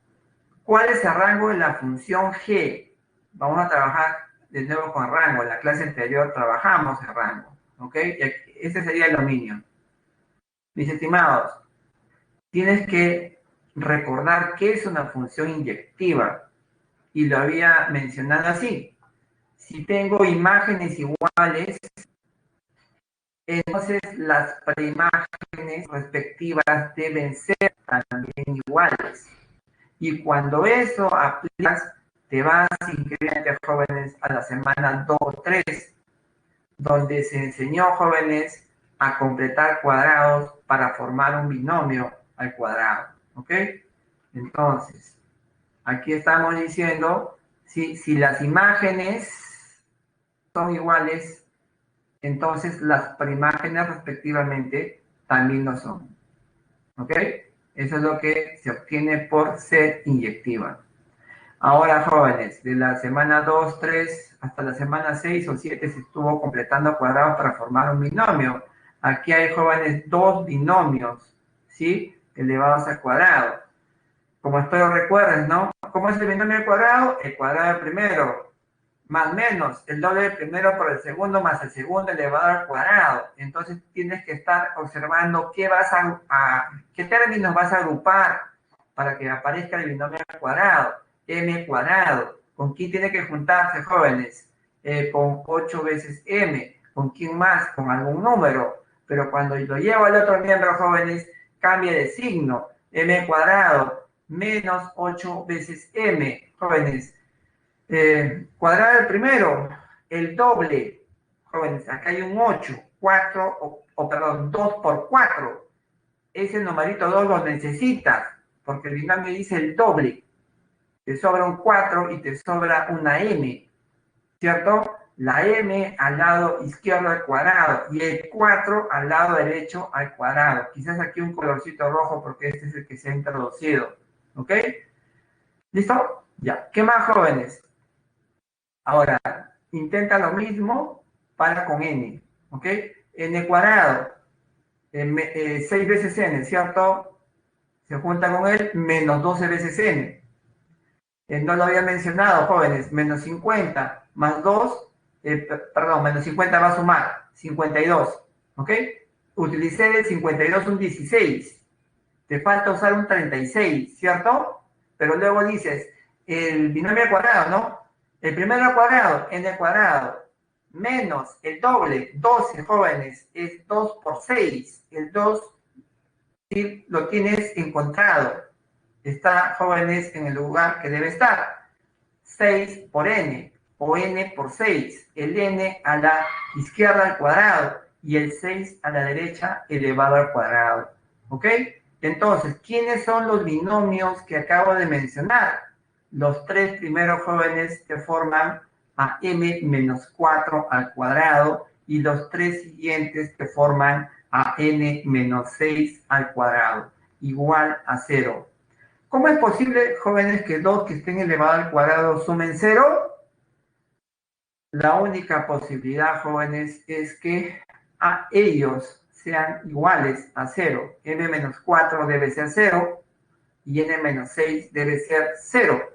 ¿Cuál es el rango de la función g? Vamos a trabajar de nuevo con rango. En la clase anterior trabajamos el rango, ¿ok? Ese sería el dominio. Mis estimados, tienes que recordar qué es una función inyectiva. Y lo había mencionado así. Si tengo imágenes iguales, entonces las preimágenes respectivas deben ser también iguales. Y cuando eso aplicas, te vas increíblemente, jóvenes, a la semana 2 o 3, donde se enseñó, jóvenes, a completar cuadrados para formar un binomio al cuadrado. ¿Ok? Entonces, aquí estamos diciendo, si las imágenes son iguales, entonces las preimágenes respectivamente también lo son. ¿Ok? Eso es lo que se obtiene por ser inyectiva. Ahora, jóvenes, de la semana 2, 3 hasta la semana 6 o 7 se estuvo completando cuadrados para formar un binomio. Aquí hay, jóvenes, 2 binomios, ¿sí? Elevados al cuadrado. Como espero recuerden, ¿no? ¿Cómo es el binomio al cuadrado? El cuadrado del primero, más menos el doble del primero por el segundo, más el segundo elevado al cuadrado. Entonces tienes que estar observando qué términos vas a agrupar para que aparezca el binomio al cuadrado. M cuadrado. ¿Con quién tiene que juntarse, jóvenes? Con 8 veces M. ¿Con quién más? Con algún número. Pero cuando lo llevo al otro miembro, jóvenes, cambia de signo. m cuadrado menos 8 veces m, jóvenes. Cuadrado del primero, el doble, jóvenes, acá hay un 8, 4, perdón, 2 por 4. Ese numerito 2 lo necesitas, porque el binomio dice el doble. Te sobra un 4 y te sobra una m, ¿cierto? La m al lado izquierdo al cuadrado y el 4 al lado derecho al cuadrado. Quizás aquí un colorcito rojo porque este es el que se ha introducido, ¿ok? ¿Listo? Ya. ¿Qué más, jóvenes? Ahora, intenta lo mismo para con n, ¿ok? N cuadrado, 6 veces n, ¿cierto? Se junta con él menos 12 veces n. No lo había mencionado, jóvenes, menos 50 más 2, perdón, menos 50 va a sumar 52, ¿ok? Utilicé el 52 un 16, te falta usar un 36, ¿cierto? Pero luego dices, el binomio al cuadrado, ¿no? El primero al cuadrado, n al cuadrado, menos el doble, 12, jóvenes, es 2 por 6, el 2 sí, lo tienes encontrado. Está, jóvenes, en el lugar que debe estar. 6 por n, o n por 6. El n a la izquierda al cuadrado y el 6 a la derecha elevado al cuadrado. ¿Ok? Entonces, ¿quiénes son los binomios que acabo de mencionar? Los tres primeros, jóvenes, que forman a m menos 4 al cuadrado y los tres siguientes que forman a n menos 6 al cuadrado, igual a 0. ¿Cómo es posible, jóvenes, que 2 que estén elevados al cuadrado sumen 0? La única posibilidad, jóvenes, es que a ellos sean iguales a 0. n menos 4 debe ser 0 y n menos 6 debe ser 0.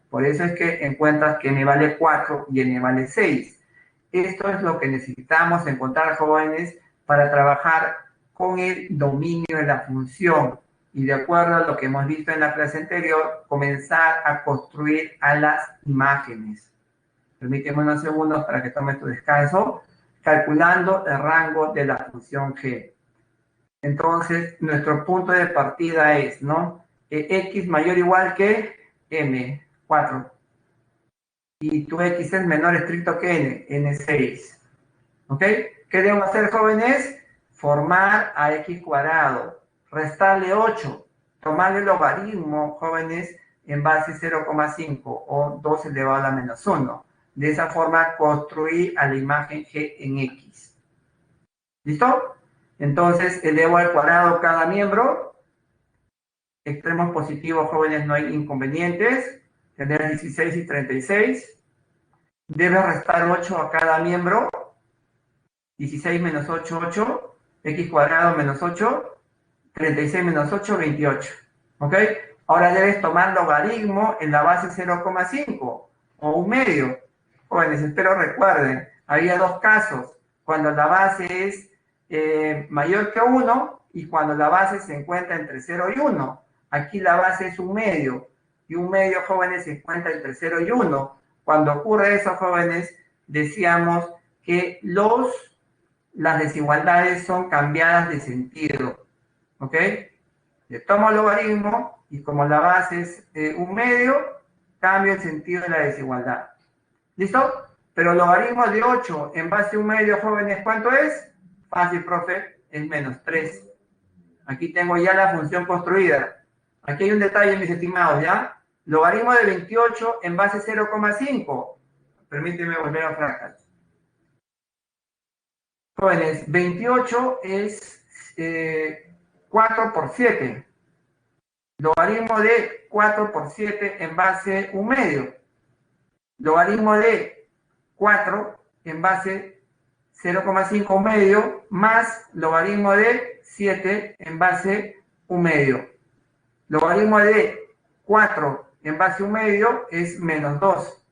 Por eso es que encuentras que n vale 4 y n vale 6. Esto es lo que necesitamos encontrar, jóvenes, para trabajar con el dominio de la función. Y de acuerdo a lo que hemos visto en la clase anterior, comenzar a construir a las imágenes. Permíteme unos segundos para que tome tu descanso, calculando el rango de la función g. Entonces, nuestro punto de partida es, ¿no? X mayor o igual que m, 4. Y tu x es menor estricto que n, n6. ¿Ok? ¿Qué debo hacer, jóvenes? Formar a x cuadrado, restarle 8, tomarle el logaritmo, jóvenes, en base 0,5 o 2 elevado a la menos 1. De esa forma, construir a la imagen g en x. ¿Listo? Entonces, elevo al cuadrado cada miembro. Extremos positivos, jóvenes, no hay inconvenientes. Tener 16 y 36. Debe restar 8 a cada miembro. 16 menos 8, 8. X cuadrado menos 8. 36 menos 8, 28. ¿Ok? Ahora debes tomar logaritmo en la base 0,5 o un medio. Jóvenes, espero recuerden, había dos casos. Cuando la base es mayor que 1 y cuando la base se encuentra entre 0 y 1. Aquí la base es un medio. Y un medio, jóvenes, se encuentra entre 0 y 1. Cuando ocurre eso, jóvenes, decíamos que las desigualdades son cambiadas de sentido. ¿Ok? Le tomo el logaritmo y como la base es un medio, cambio el sentido de la desigualdad. ¿Listo? Pero el logaritmo de 8 en base a un medio, jóvenes, ¿cuánto es? Fácil, profe, es menos 3. Aquí tengo ya la función construida. Aquí hay un detalle, mis estimados, ¿ya? Logaritmo de 28 en base 0,5. Permíteme volver a fracas. Jóvenes, 28 es 4 por 7. Logaritmo de 4 por 7 en base un medio. Logaritmo de 4 en base 0,5 medio más logaritmo de 7 en base un medio. Logaritmo de 4 en base un medio es menos 2.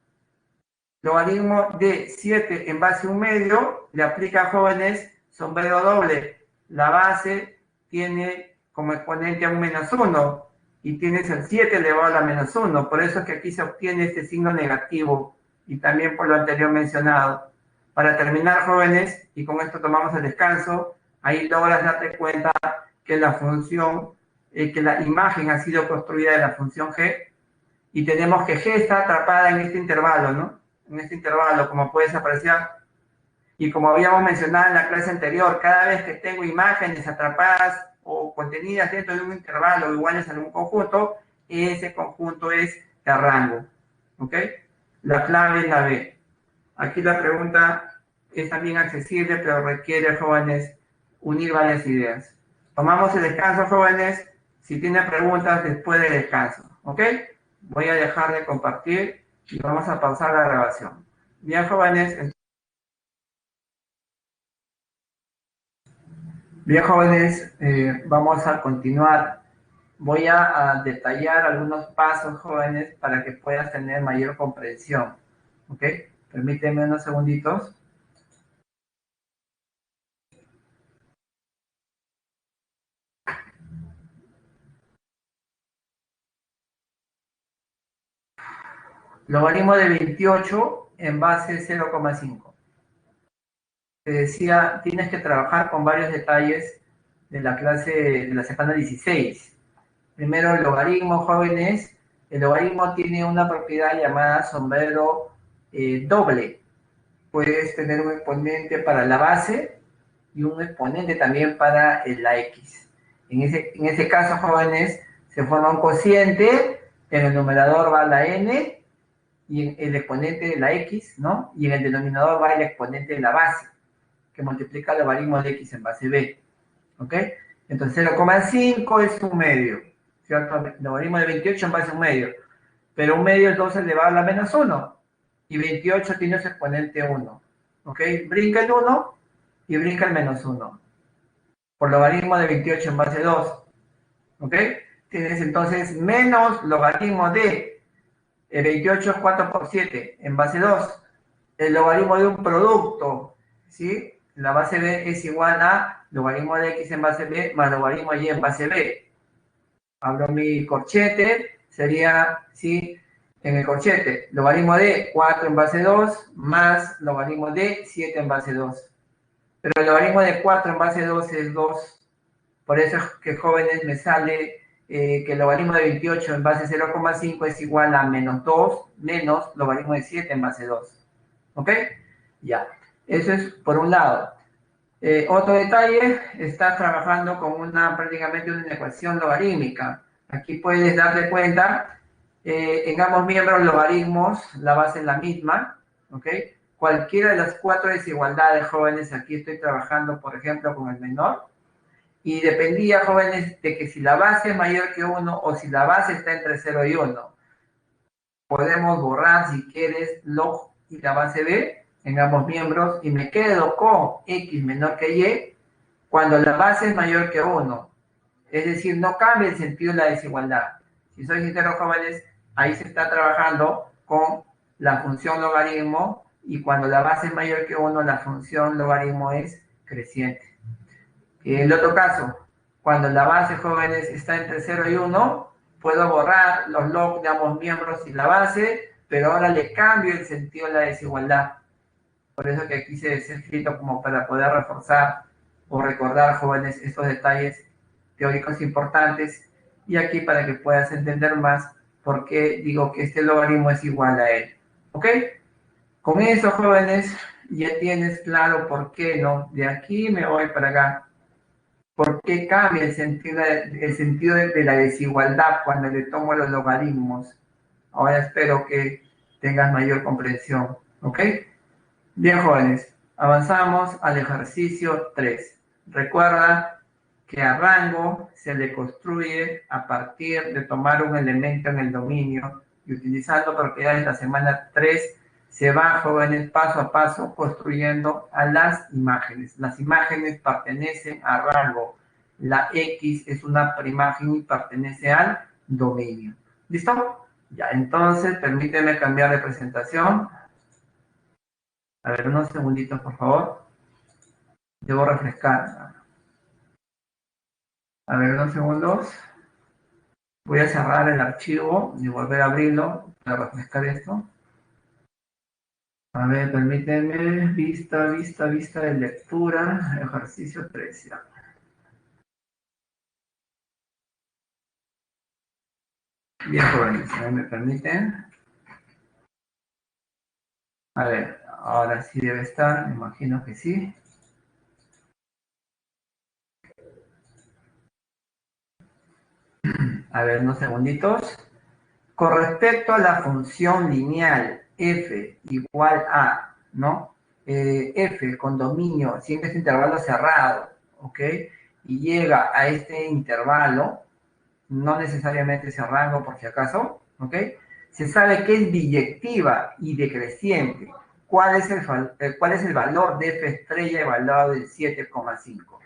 Logaritmo de 7 en base un medio le aplica, jóvenes, sombrero doble. La base tiene como exponente a un menos 1 y tienes el 7 elevado a la menos 1. Por eso es que aquí se obtiene este signo negativo y también por lo anterior mencionado. Para terminar, jóvenes, y con esto tomamos el descanso, ahí logras darte cuenta que la función que la imagen ha sido construida de la función G, y tenemos que G está atrapada en este intervalo, ¿no? En este intervalo, como puedes apreciar. Y como habíamos mencionado en la clase anterior, cada vez que tengo imágenes atrapadas o contenidas dentro de un intervalo iguales a un conjunto, ese conjunto es de rango. ¿Ok? La clave es la B. Aquí la pregunta es también accesible, pero requiere, jóvenes, unir varias ideas. Tomamos el descanso, jóvenes. Si tienen preguntas, después del descanso. ¿Ok? Voy a dejar de compartir y vamos a pausar la grabación. Bien, jóvenes. Bien, jóvenes, vamos a continuar. Voy a detallar algunos pasos, jóvenes, para que puedas tener mayor comprensión. ¿Ok? Permíteme unos segunditos. Logaritmo de 28 en base 0,5. Te decía, tienes que trabajar con varios detalles de la clase de la semana 16. Primero, el logaritmo, jóvenes. El logaritmo tiene una propiedad llamada sombrero doble. Puedes tener un exponente para la base y un exponente también para la x. En ese caso, jóvenes, se forma un cociente, en el numerador va la n y en el exponente de la x, ¿no? Y en el denominador va el exponente de la base, que multiplica el logaritmo de x en base b, ¿ok? Entonces 0,5 es un medio, ¿cierto? El logaritmo de 28 en base a un medio, pero un medio es 2 elevado a la menos 1, y 28 tiene su exponente 1, ¿ok? Brinca el 1 y brinca el menos 1, por logaritmo de 28 en base 2, ¿ok? Tienes entonces menos logaritmo de 28 es 4 por 7 en base 2. El logaritmo de un producto, ¿sí? La base b es igual a logaritmo de x en base b más logaritmo y en base b. Abro mi corchete, sería, ¿sí? En el corchete, logaritmo de 4 en base 2 más logaritmo de 7 en base 2. Pero el logaritmo de 4 en base 2 es 2. Por eso es que, jóvenes, me sale que el logaritmo de 28 en base 0,5 es igual a menos 2 menos logaritmo de 7 en base 2. ¿Ok? Ya. Eso es por un lado. Otro detalle, estás trabajando con prácticamente una ecuación logarítmica. Aquí puedes darte cuenta, en ambos miembros logaritmos, la base es la misma, ¿ok? Cualquiera de las cuatro desigualdades, jóvenes, aquí estoy trabajando, por ejemplo, con el menor, y dependía, jóvenes, de que si la base es mayor que 1 o si la base está entre 0 y 1. Podemos borrar, si quieres, log y la base b en ambos miembros y me quedo con x menor que y cuando la base es mayor que 1. Es decir, no cambia el sentido de la desigualdad. Si soy sincero, jóvenes, ahí se está trabajando con la función logaritmo y cuando la base es mayor que 1, la función logaritmo es creciente. En el otro caso, cuando la base, jóvenes, está entre 0 y 1, puedo borrar los log de ambos miembros y la base, pero ahora le cambio el sentido de la desigualdad. Por eso que aquí se ha escrito como para poder reforzar o recordar, jóvenes, estos detalles teóricos importantes, y aquí para que puedas entender más por qué digo que este logaritmo es igual a él. ¿Ok? Con eso, jóvenes, ya tienes claro por qué, ¿no? De aquí me voy para acá. ¿Por qué cambia el sentido de la desigualdad cuando le tomo los logaritmos? Ahora espero que tengas mayor comprensión. ¿Ok? Bien, jóvenes, avanzamos al ejercicio 3. Recuerda que a rango se le construye a partir de tomar un elemento en el dominio y utilizando propiedades de la semana 3 se va, jóvenes, paso a paso construyendo a las imágenes. Las imágenes pertenecen a rango. La X es una preimagen y pertenece al dominio. ¿Listo? Ya, entonces permíteme cambiar de presentación. A ver, unos segunditos, por favor. Debo refrescar. A ver, unos segundos. Voy a cerrar el archivo y volver a abrirlo para refrescar esto. A ver, permíteme. Vista de lectura. Ejercicio 3. Ya. Bien, jóvenes, a ver, ¿me permiten? A ver, ahora sí debe estar, me imagino que sí. A ver, unos segunditos. Con respecto a la función lineal f igual a, ¿no? F con dominio, siempre es intervalo cerrado, ¿ok? Y llega a este intervalo, no necesariamente ese rango por si acaso, ¿ok? Se sabe que es biyectiva y decreciente. ¿Cuál es el valor de f estrella evaluado en 7,5?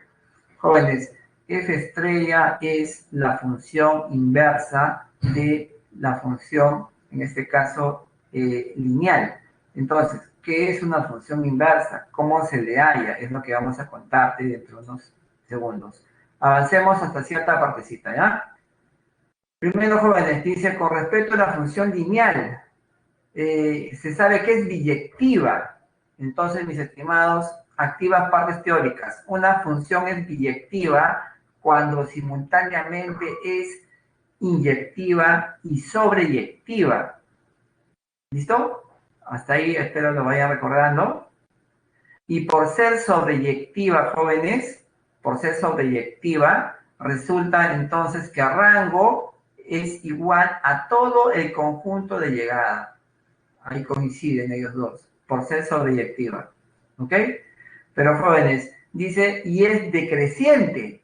Jóvenes, f estrella es la función inversa de la función, en este caso, lineal. Entonces, ¿qué es una función inversa? ¿Cómo se le halla? Es lo que vamos a contarte dentro de unos segundos. Avancemos hasta cierta partecita, ¿ya? Primero, jóvenes, dice, con respecto a la función lineal, se sabe que es biyectiva. Entonces, mis estimados, activas partes teóricas. Una función es biyectiva cuando simultáneamente es inyectiva y sobreyectiva. ¿Listo? Hasta ahí espero lo vayan recordando. Y por ser sobreyectiva, jóvenes, por ser sobreyectiva, resulta entonces que rango es igual a todo el conjunto de llegada. Ahí coinciden ellos dos, por ser sobreyectiva. ¿Ok? Pero jóvenes, dice, y es decreciente.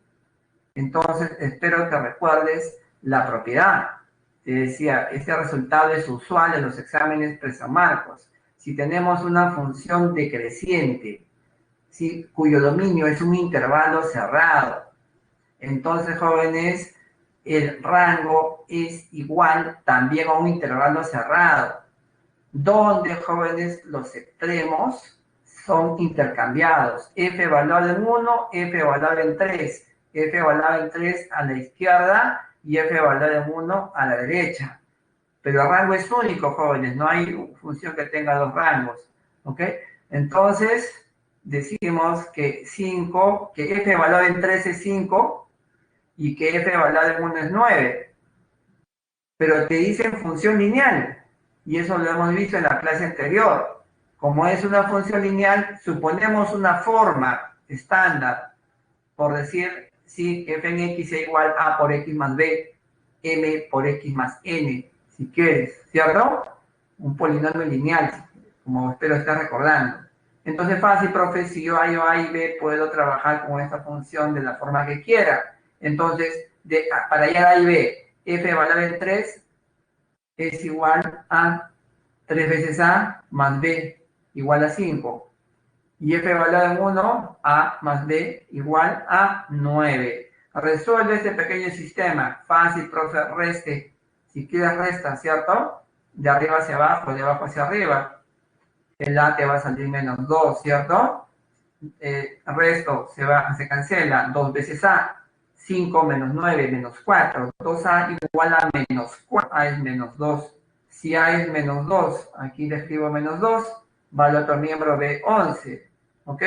Entonces, espero que recuerdes la propiedad. Te decía, este resultado es usual en los exámenes presamarcos. Si tenemos una función decreciente, ¿sí?, cuyo dominio es un intervalo cerrado, entonces, jóvenes, el rango es igual también a un intervalo cerrado, donde, jóvenes, los extremos son intercambiados. F evaluado en 1, F evaluado en 3, F evaluado en 3 a la izquierda y F evaluado en 1 a la derecha. Pero el rango es único, jóvenes, no hay función que tenga dos rangos, ¿ok? Entonces, decimos que 5, que F evaluado en 3 es 5 y que F evaluado en 1 es 9. Pero te dicen función lineal, y eso lo hemos visto en la clase anterior. Como es una función lineal, suponemos una forma estándar, por decir, si f en x es igual a por x más b, m por x más n, si quieres, ¿cierto? Un polinomio lineal, como espero estar recordando. Entonces, fácil, profe, si yo hallo a y b, puedo trabajar con esta función de la forma que quiera. Entonces, para hallar a y b, f evaluado en 3 es igual a 3 veces a más b igual a 5. Y f evaluado en 1, a más b igual a 9. Resuelve este pequeño sistema. Fácil, profe, reste. Si quieres, resta, ¿cierto? De arriba hacia abajo, de abajo hacia arriba. El a te va a salir menos 2, ¿cierto? El resto se cancela. 2 veces a. 5 menos 9 menos 4. 2a igual a menos 4. A es menos 2. Si a es menos 2, aquí le escribo menos 2, va al otro miembro de 11. ¿Ok?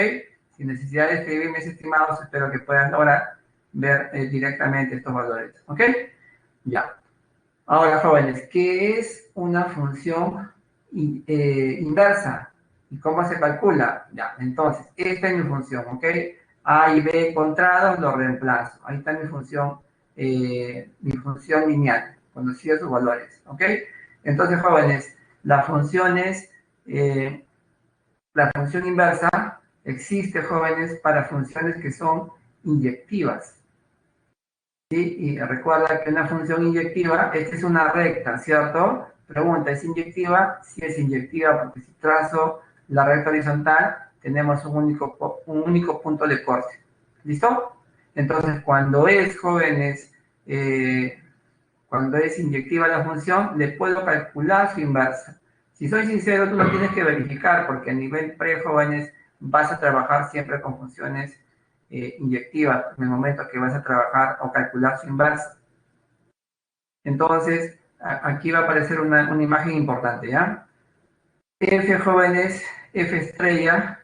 Sin necesidad de escribir, mis estimados, espero que puedan ahora ver directamente estos valores. ¿Ok? Ya. Ahora, jóvenes, ¿qué es una función inversa? ¿Y cómo se calcula? Ya, entonces, esta es mi función, ¿ok? A y B encontrados, lo reemplazo. Ahí está mi función lineal, conocido sus valores, ¿ok? Entonces, jóvenes, la función inversa existe, jóvenes, para funciones que son inyectivas. ¿Sí? Y recuerda que una función inyectiva, esta es una recta, ¿cierto? Pregunta, ¿es inyectiva? Sí es inyectiva, porque si trazo la recta horizontal, tenemos un único punto de corte. ¿Listo? Entonces, cuando es, jóvenes, cuando es inyectiva la función, le puedo calcular su inversa. Si soy sincero, tú lo tienes que verificar, porque a nivel pre-jóvenes vas a trabajar siempre con funciones inyectiva en el momento que vas a trabajar o calcular su inversa. Entonces, aquí va a aparecer una imagen importante, ¿ya? F, jóvenes, F estrella,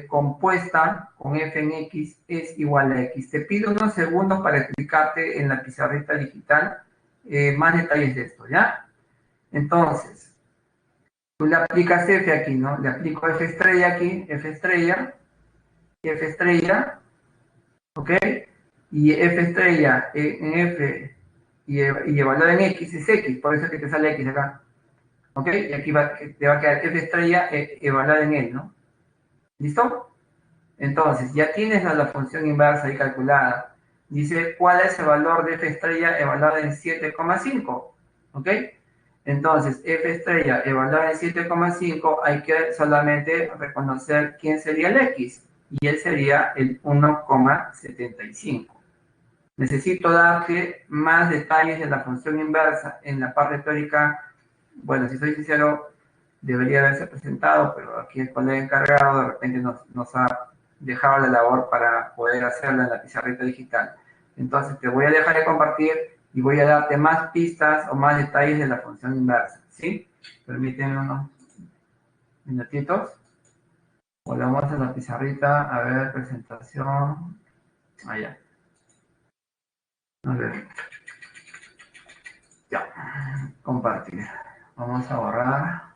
compuesta con F en X es igual a X. Te pido unos segundos para explicarte en la pizarrita digital más detalles de esto, ¿ya? Entonces, tú le aplicas F aquí, ¿no? Le aplico F estrella aquí, F estrella, y F estrella, ¿ok? Y F estrella en F y evaluada en X es X, por eso es que te sale X acá, ¿ok? Y aquí te va a quedar F estrella evaluada en L, ¿no? ¿Listo? Entonces, ya tienes la función inversa ahí calculada. Dice, ¿cuál es el valor de F estrella evaluada en 7,5? ¿Ok? Entonces, F estrella evaluada en 7,5, hay que solamente reconocer quién sería el X. Y él sería el 1,75. Necesito darte más detalles de la función inversa en la parte teórica. Bueno, si soy sincero, debería haberse presentado, pero aquí el colega encargado de repente nos ha dejado la labor para poder hacerla en la pizarrita digital. Entonces te voy a dejar de compartir y voy a darte más pistas o más detalles de la función inversa, ¿sí? Permíteme unos minutitos. Volvamos a la pizarrita, a ver, presentación. Allá. A ver. Ya. Compartir. Vamos a borrar.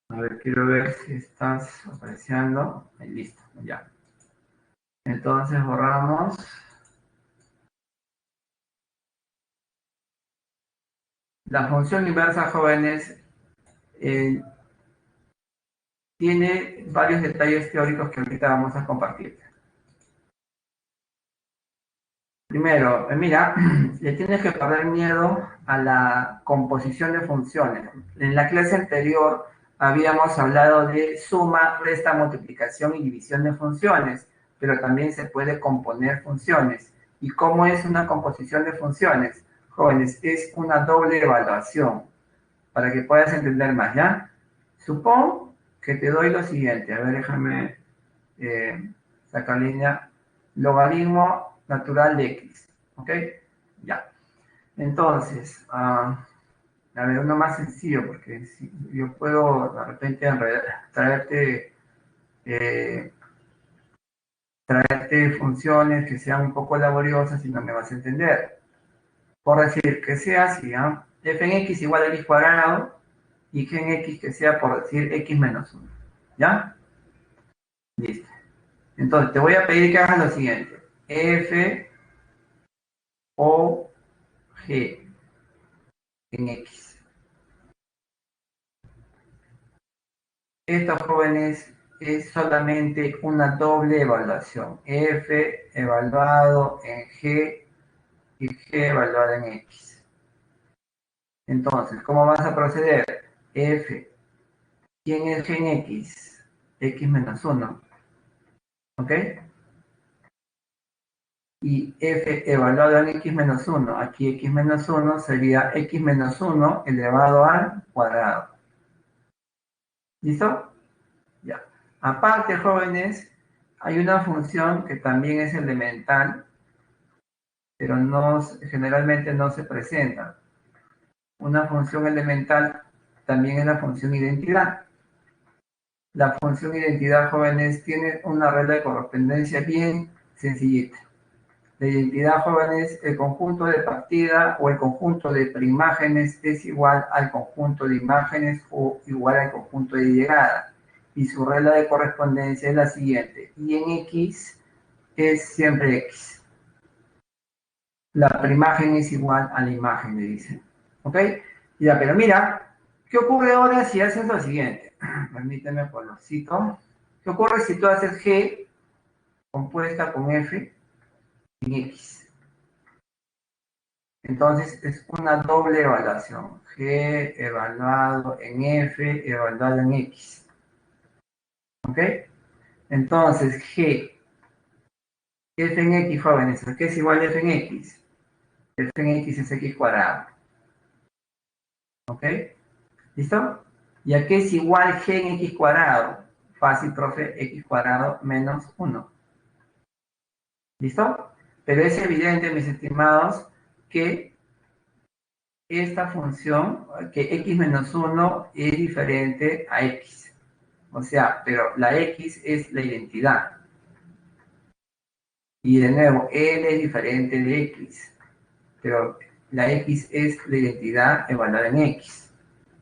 A ver, quiero ver si estás apreciando. Ahí, listo, ya. Entonces borramos. La función inversa, jóvenes, eh, tiene varios detalles teóricos que ahorita vamos a compartir. Primero, mira, le tienes que perder miedo a la composición de funciones. En la clase anterior habíamos hablado de suma, resta, multiplicación y división de funciones, pero también se puede componer funciones. ¿Y cómo es una composición de funciones? Jóvenes, es una doble evaluación, para que puedas entender más, ¿ya? Supongo que te doy lo siguiente. A ver, déjame sacar línea. Logaritmo natural de X. ¿Ok? Ya. Entonces, a ver, uno más sencillo, porque si yo puedo de repente traerte, eh, traerte funciones que sean un poco laboriosas y no me vas a entender. Por decir que sea así, ¿ah? F en X igual a X cuadrado y G en X que sea, por decir, X menos 1. ¿Ya? Listo. Entonces, te voy a pedir que hagas lo siguiente. F o G en X. Esto, jóvenes, es solamente una doble evaluación. F evaluado en G y G evaluado en X. Entonces, ¿cómo vas a proceder? F. ¿Quién es G en X? X menos 1. ¿Ok? Y F evaluado en X menos 1. Aquí X menos 1 sería X menos 1 elevado al cuadrado. ¿Listo? Ya. Aparte, jóvenes, hay una función que también es elemental, pero generalmente no se presenta. Una función elemental también es la función identidad. La función identidad, jóvenes, tiene una regla de correspondencia bien sencillita. La identidad, jóvenes, el conjunto de partida o el conjunto de preimágenes es igual al conjunto de imágenes o igual al conjunto de llegada. Y su regla de correspondencia es la siguiente. Y en X es siempre X. La preimagen es igual a la imagen, me dicen. ¿Ok? Ya, pero mira, ¿qué ocurre ahora si haces lo siguiente? Permíteme por lo cito. ¿Qué ocurre si tú haces G compuesta con F en X? Entonces es una doble evaluación. G evaluado en F, evaluado en X. ¿Ok? Entonces G, F en X, jóvenes, ¿a qué es igual a F en X? F en X es X cuadrado. ¿Ok? ¿Listo? ¿Y a qué es igual G en X cuadrado? Fácil, profe, X cuadrado menos 1. ¿Listo? Pero es evidente, mis estimados, que esta función, que X menos 1 es diferente a X. O sea, pero la X es la identidad. Y de nuevo, L es diferente de X. pero la X es la identidad evaluada en X,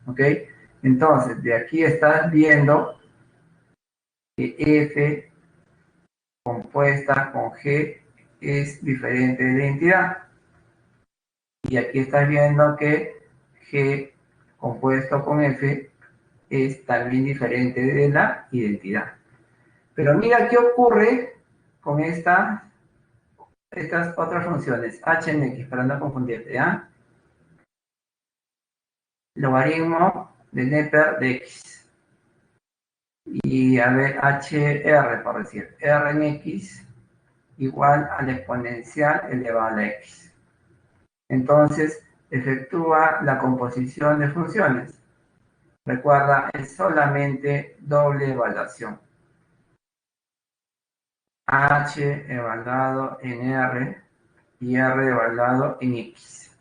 ¿ok? Entonces, de aquí estás viendo que F compuesta con G es diferente de identidad. Y aquí estás viendo que G compuesto con F es también diferente de la identidad. Pero mira qué ocurre con estas otras funciones, h en x, para no confundirte, ¿ya? Logaritmo de Neper de x. Y a ver, hr, por decir, r en x igual a la exponencial elevado a la x. Entonces, efectúa la composición de funciones. Recuerda, es solamente doble evaluación. H evaluado en R y R evaluado en X.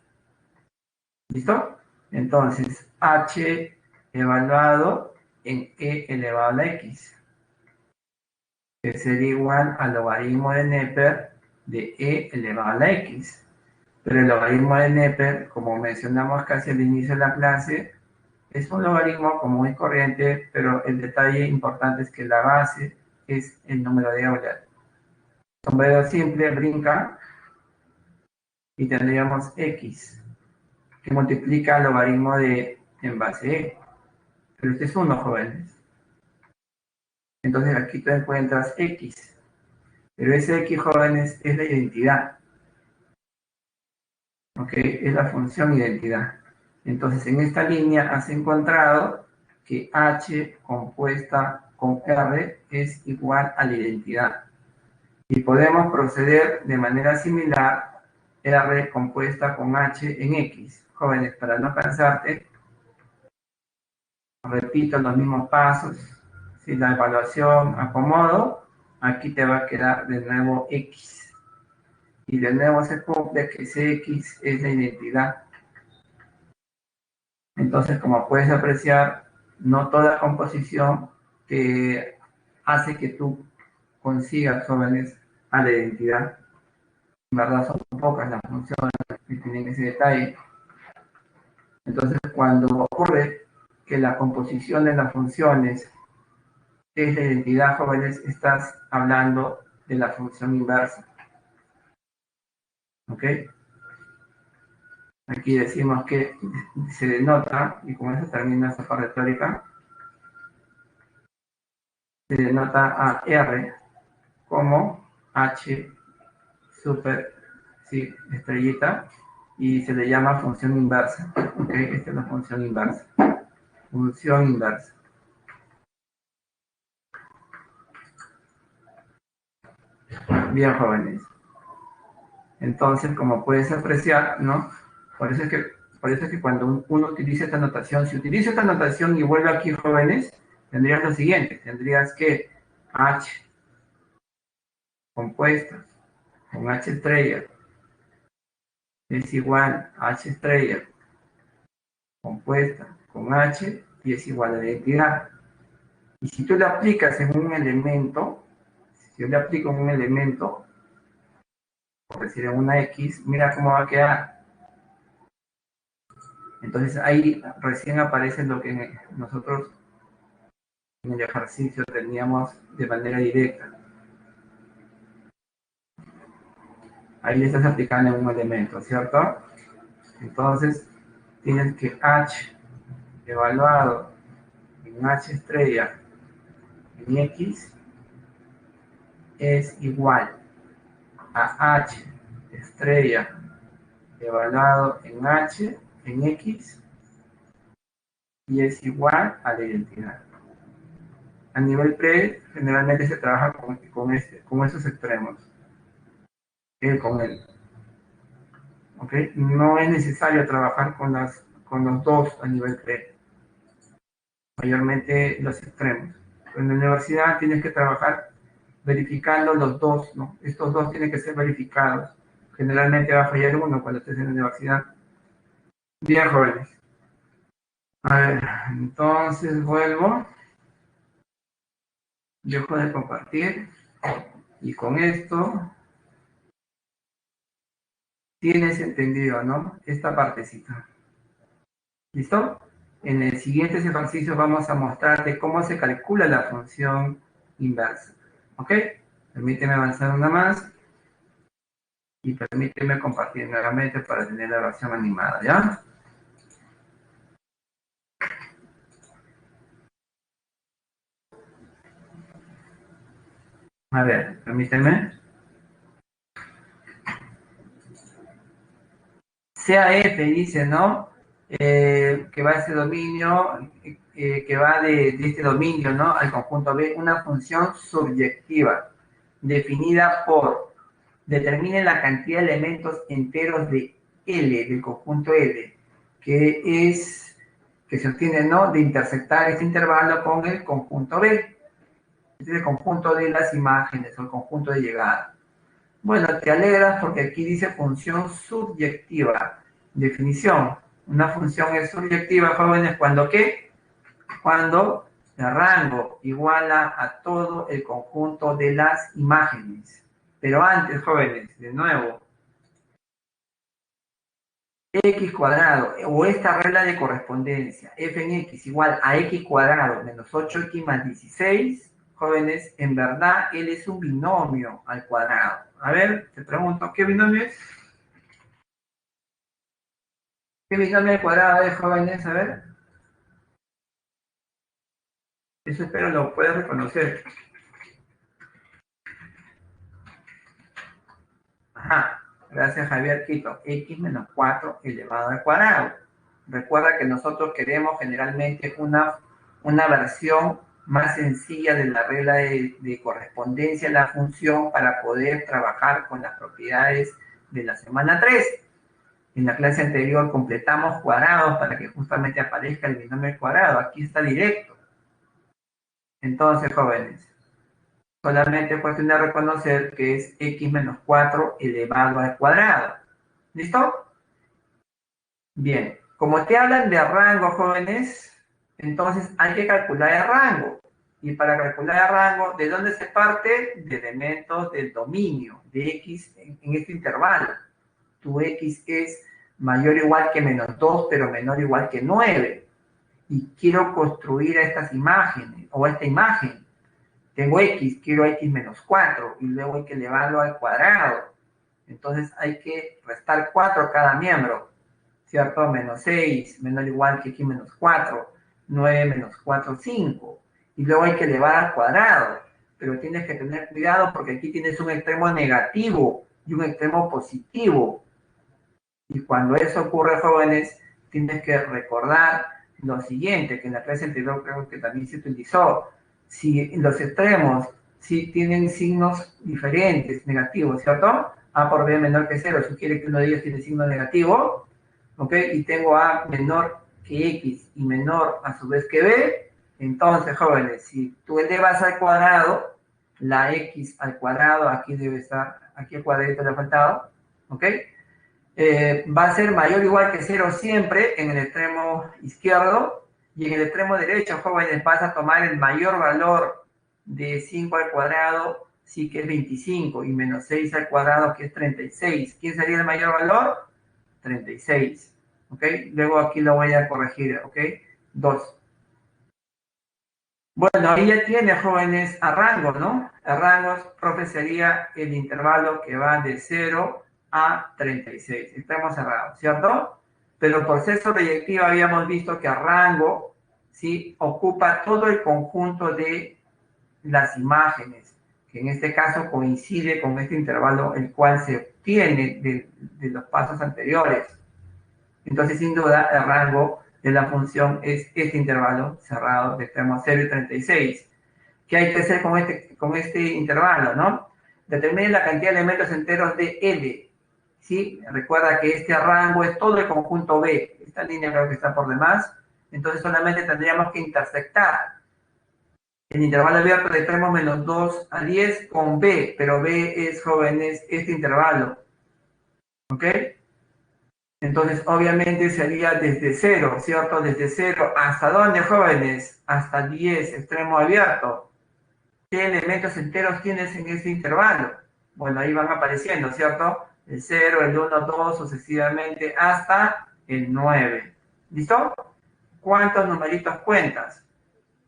¿Listo? Entonces, H evaluado en E elevado a la X, que sería igual al logaritmo de Neper de E elevado a la X. Pero el logaritmo de Neper, como mencionamos casi al inicio de la clase, es un logaritmo común y corriente, pero el detalle importante es que la base es el número de Euler. Sombrero simple, brinca, y tendríamos X, que multiplica el logaritmo de en base E. Pero este es 1, jóvenes. Entonces aquí tú encuentras X. Pero ese X, jóvenes, es la identidad. ¿Ok? Es la función identidad. Entonces en esta línea has encontrado que H compuesta con R es igual a la identidad. Y podemos proceder de manera similar R compuesta con H en X. Jóvenes, para no cansarte, repito los mismos pasos. Si la evaluación acomodo, aquí te va a quedar de nuevo X. Y de nuevo se cumple que ese X es la identidad. Entonces, como puedes apreciar, no toda composición te hace que tú consigas, jóvenes, a la identidad. En verdad son pocas las funciones que tienen ese detalle. Entonces, cuando ocurre que la composición de las funciones es la identidad, jóvenes, estás hablando de la función inversa. ¿Ok? Aquí decimos que se denota, y con eso termina esta parte retórica, se denota a R como H super, sí, estrellita, y se le llama función inversa. ¿Ok? Esta es la función inversa. Función inversa. Bien, jóvenes. Entonces, como puedes apreciar, ¿no? Por eso es que cuando uno utiliza esta notación, si utiliza esta notación y vuelve aquí, jóvenes, tendrías lo siguiente. Tendrías que H compuesta con H estrella es igual a H estrella compuesta con H y es igual a la identidad. Y si tú le aplicas en un elemento, si yo le aplico en un elemento, por decir en una X, mira cómo va a quedar. Entonces ahí recién aparece lo que nosotros en el ejercicio teníamos de manera directa. Ahí le estás aplicando en un elemento, ¿cierto? Entonces tienes que H evaluado en H estrella en X es igual a H estrella evaluado en H en X y es igual a la identidad. A nivel pre, generalmente se trabaja con esos extremos, con él. ¿Okay? No es necesario trabajar con los dos a nivel pre, mayormente los extremos. En la universidad tienes que trabajar verificando los dos, ¿no? Estos dos tienen que ser verificados. Generalmente va a fallar uno cuando estés en la universidad. Bien, jóvenes. A ver, entonces vuelvo. Dejo de compartir. Y con esto Tienes entendido, ¿no? Esta partecita. ¿Listo? En el siguiente ejercicio vamos a mostrarte cómo se calcula la función inversa. ¿Ok? Permíteme avanzar una más y permíteme compartir nuevamente para tener la versión animada, ¿ya? A ver, permíteme. CAF dice, ¿no? Que va a ese dominio, que va de este dominio, ¿no? Al conjunto B, una función subyectiva, definida por, determine la cantidad de elementos enteros de L, del conjunto L, que se obtiene, ¿no? De intersectar este intervalo con el conjunto B. Este es el conjunto de las imágenes, o el conjunto de llegada. Bueno, te alegras porque aquí dice función subyectiva. Definición. Una función es subyectiva, jóvenes, ¿cuándo qué? Cuando el rango iguala a todo el conjunto de las imágenes. Pero antes, jóvenes, de nuevo, x cuadrado, o esta regla de correspondencia, f en x igual a x cuadrado menos 8x más 16, jóvenes, en verdad, él es un binomio al cuadrado. A ver, te pregunto, ¿qué binomio es? ¿Qué binomio al cuadrado es, jóvenes? A ver, eso espero lo puedas reconocer. Ajá, gracias Javier Quito, x menos 4 elevado al cuadrado. Recuerda que nosotros queremos generalmente una versión más sencilla de la regla de correspondencia de la función para poder trabajar con las propiedades de la semana 3. En la clase anterior completamos cuadrados para que justamente aparezca el binomio al cuadrado. Aquí está directo. Entonces, jóvenes, solamente es cuestión de reconocer que es x menos 4 elevado al cuadrado. ¿Listo? Bien. Como te hablan de rango, jóvenes, entonces hay que calcular el rango. Y para calcular el rango, ¿de dónde se parte? De elementos del dominio, de x en este intervalo. Tu x es mayor o igual que menos 2, pero menor o igual que 9. Y quiero construir a estas imágenes, o a esta imagen. Tengo x, quiero x menos 4, y luego hay que elevarlo al cuadrado. Entonces hay que restar 4 a cada miembro, ¿cierto? Menos 6, menor o igual que x menos 4, 9 menos 4, 5. Y luego hay que elevar al cuadrado. Pero tienes que tener cuidado porque aquí tienes un extremo negativo y un extremo positivo. Y cuando eso ocurre, jóvenes, tienes que recordar lo siguiente, que en la clase anterior creo que también se utilizó. Si los extremos si tienen signos diferentes, negativos, ¿cierto? A por b menor que 0 sugiere que uno de ellos tiene signo negativo, ¿ok? Y tengo a menor que x y menor a su vez que b, entonces, jóvenes, si tú elevas al cuadrado, la x al cuadrado, aquí debe estar, aquí el cuadrito le ha faltado, ¿ok? Va a ser mayor o igual que 0 siempre en el extremo izquierdo, y en el extremo derecho, jóvenes, vas a tomar el mayor valor de 5 al cuadrado, sí que es 25, y menos 6 al cuadrado, que es 36. ¿Quién sería el mayor valor? 36. ¿Ok? Luego aquí lo voy a corregir, ¿ok? 2. Bueno, ahí ya tiene, jóvenes, a rango, ¿no? A rangos, profe, sería el intervalo que va de 0 a 36. Estamos cerrados, ¿cierto? Pero por ser proyectiva habíamos visto que a rango, ¿sí? Ocupa todo el conjunto de las imágenes, que en este caso coincide con este intervalo, el cual se obtiene de los pasos anteriores. Entonces, sin duda, el rango de la función es este intervalo cerrado de extremo 0 y 36. ¿Qué hay que hacer con este intervalo, no? Determine la cantidad de elementos enteros de L. ¿Sí? Recuerda que este rango es todo el conjunto B. Esta línea creo que está por demás. Entonces solamente tendríamos que intersectar el intervalo abierto de extremo menos 2 a 10 con B, pero B es, jóvenes, este intervalo. ¿Ok? Entonces, obviamente sería desde 0, ¿cierto? Desde 0, ¿hasta dónde, jóvenes? Hasta 10, extremo abierto. ¿Qué elementos enteros tienes en ese intervalo? Bueno, ahí van apareciendo, ¿cierto? El 0, el 1, 2, sucesivamente hasta el 9. ¿Listo? ¿Cuántos numeritos cuentas?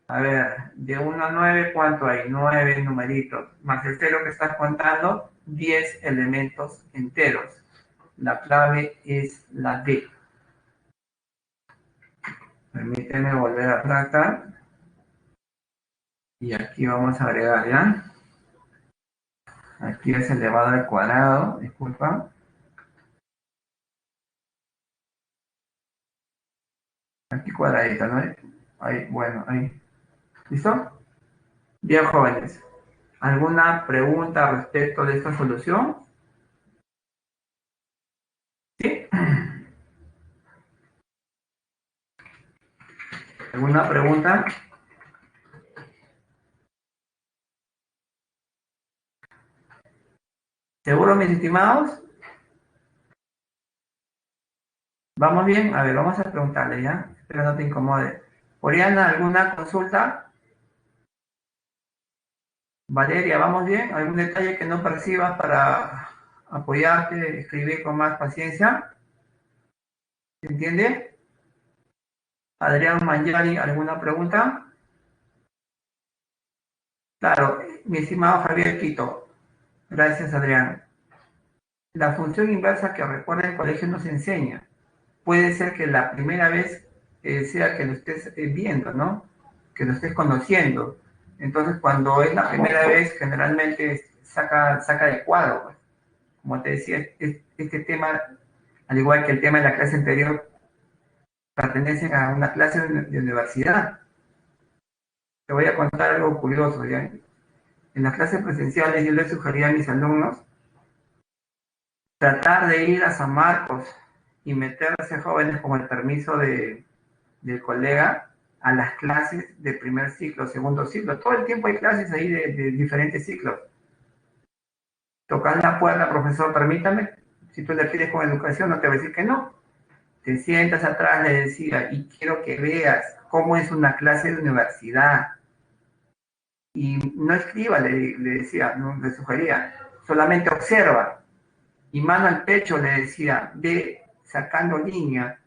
A ver, de 1 a 9, ¿cuánto hay? 9 numeritos. Más el 0 que estás contando, 10 elementos enteros. La clave es la D. Permíteme volver a tratar. Y aquí vamos a agregar, ¿ya? Aquí es elevado al cuadrado, disculpa. Aquí cuadradito, ¿no? Ahí, bueno, ahí. ¿Listo? Bien, jóvenes. ¿Alguna pregunta respecto de esta solución? ¿Sí? ¿Alguna pregunta? ¿Seguro, mis estimados? ¿Vamos bien? A ver, vamos a preguntarle, ¿ya? Espero no te incomode. Oriana, ¿alguna consulta? Valeria, ¿vamos bien? ¿Algún detalle que no percibas para apoyarte, escribir con más paciencia? ¿Se entiende? Adrián Mangiari, ¿alguna pregunta? Claro, mi estimado Javier Quito. Gracias, Adrián. La función inversa que recuerda el colegio nos enseña. Puede ser que la primera vez sea que lo estés viendo, ¿no? Que lo estés conociendo. Entonces, cuando es la primera vez, generalmente saca de cuadro, pues. Como te decía, este tema, al igual que el tema de la clase anterior, pertenecen a una clase de universidad. Te voy a contar algo curioso, ¿ya? En las clases presenciales yo les sugería a mis alumnos tratar de ir a San Marcos y meterse jóvenes con el permiso del colega a las clases de primer ciclo, segundo ciclo. Todo el tiempo hay clases ahí de diferentes ciclos. Tocar la puerta, profesor, permítame. Si tú le pides con educación, no te va a decir que no. Te sientas atrás, le decía, y quiero que veas cómo es una clase de universidad. Y no escriba, le decía, no, le sugería, solamente observa. Y mano al pecho le decía, ve sacando línea,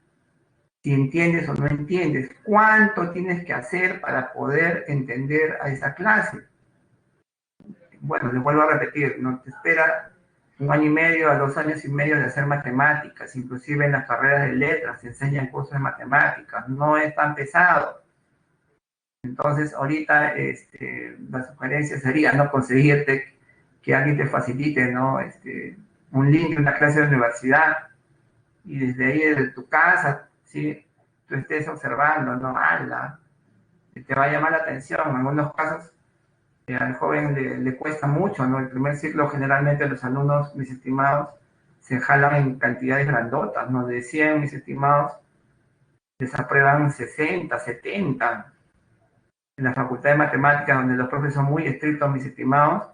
si entiendes o no entiendes, cuánto tienes que hacer para poder entender a esa clase. Bueno, les vuelvo a repetir, no te espera 1 año y medio a 2 años y medio de hacer matemáticas, inclusive en las carreras de letras se enseñan cursos de matemáticas, no es tan pesado. Entonces, ahorita la sugerencia sería no conseguirte que alguien te facilite, ¿no? Un link de una clase de universidad y desde ahí, desde tu casa, ¿sí? Tú estés observando, ¿no? ¡Hala! Te va a llamar la atención. En algunos casos, al joven le cuesta mucho, ¿no? El primer ciclo, generalmente los alumnos, mis estimados, se jalan en cantidades grandotas, ¿no? De 100, mis estimados, desaprueban 60, 70. En la Facultad de Matemáticas, donde los profes son muy estrictos, mis estimados,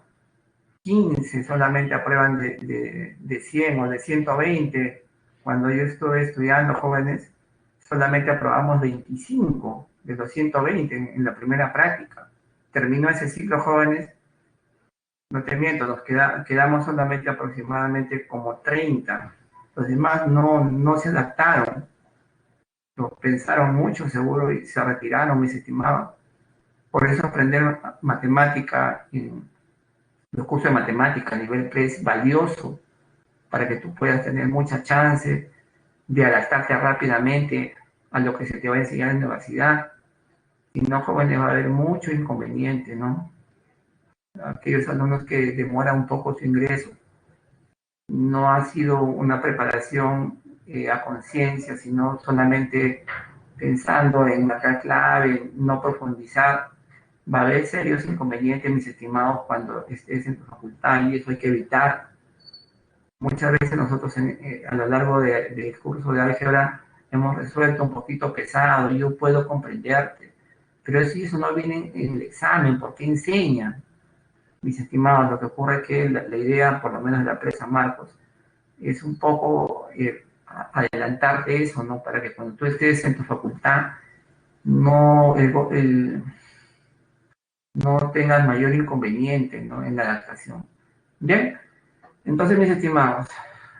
15 solamente aprueban de 100 o de 120. Cuando yo estuve estudiando, jóvenes, solamente aprobamos 25 de los 120 en la primera práctica. Terminó ese ciclo, jóvenes, no te miento, quedamos solamente aproximadamente como 30. Los demás no se adaptaron, lo pensaron mucho seguro y se retiraron, mis estimados. Por eso aprender matemática, los cursos de matemática a nivel 3 es valioso para que tú puedas tener mucha chance de adaptarte rápidamente a lo que se te va a enseñar en la universidad. Si no, jóvenes, va a haber mucho inconveniente, ¿no? Aquellos alumnos que demoran un poco su ingreso, no ha sido una preparación a conciencia, sino solamente pensando en la clave, no profundizar. Va a haber serios inconvenientes, mis estimados, cuando estés en tu facultad, y eso hay que evitar. Muchas veces nosotros a lo largo del curso de álgebra hemos resuelto un poquito pesado, yo puedo comprenderte, pero si eso no viene en el examen, ¿por qué enseñan? Mis estimados, lo que ocurre es que la idea, por lo menos de la presa Marcos, es un poco adelantarte eso, ¿no? Para que cuando tú estés en tu facultad no, no tengas mayor inconveniente, ¿no? En la adaptación. Bien, entonces, mis estimados,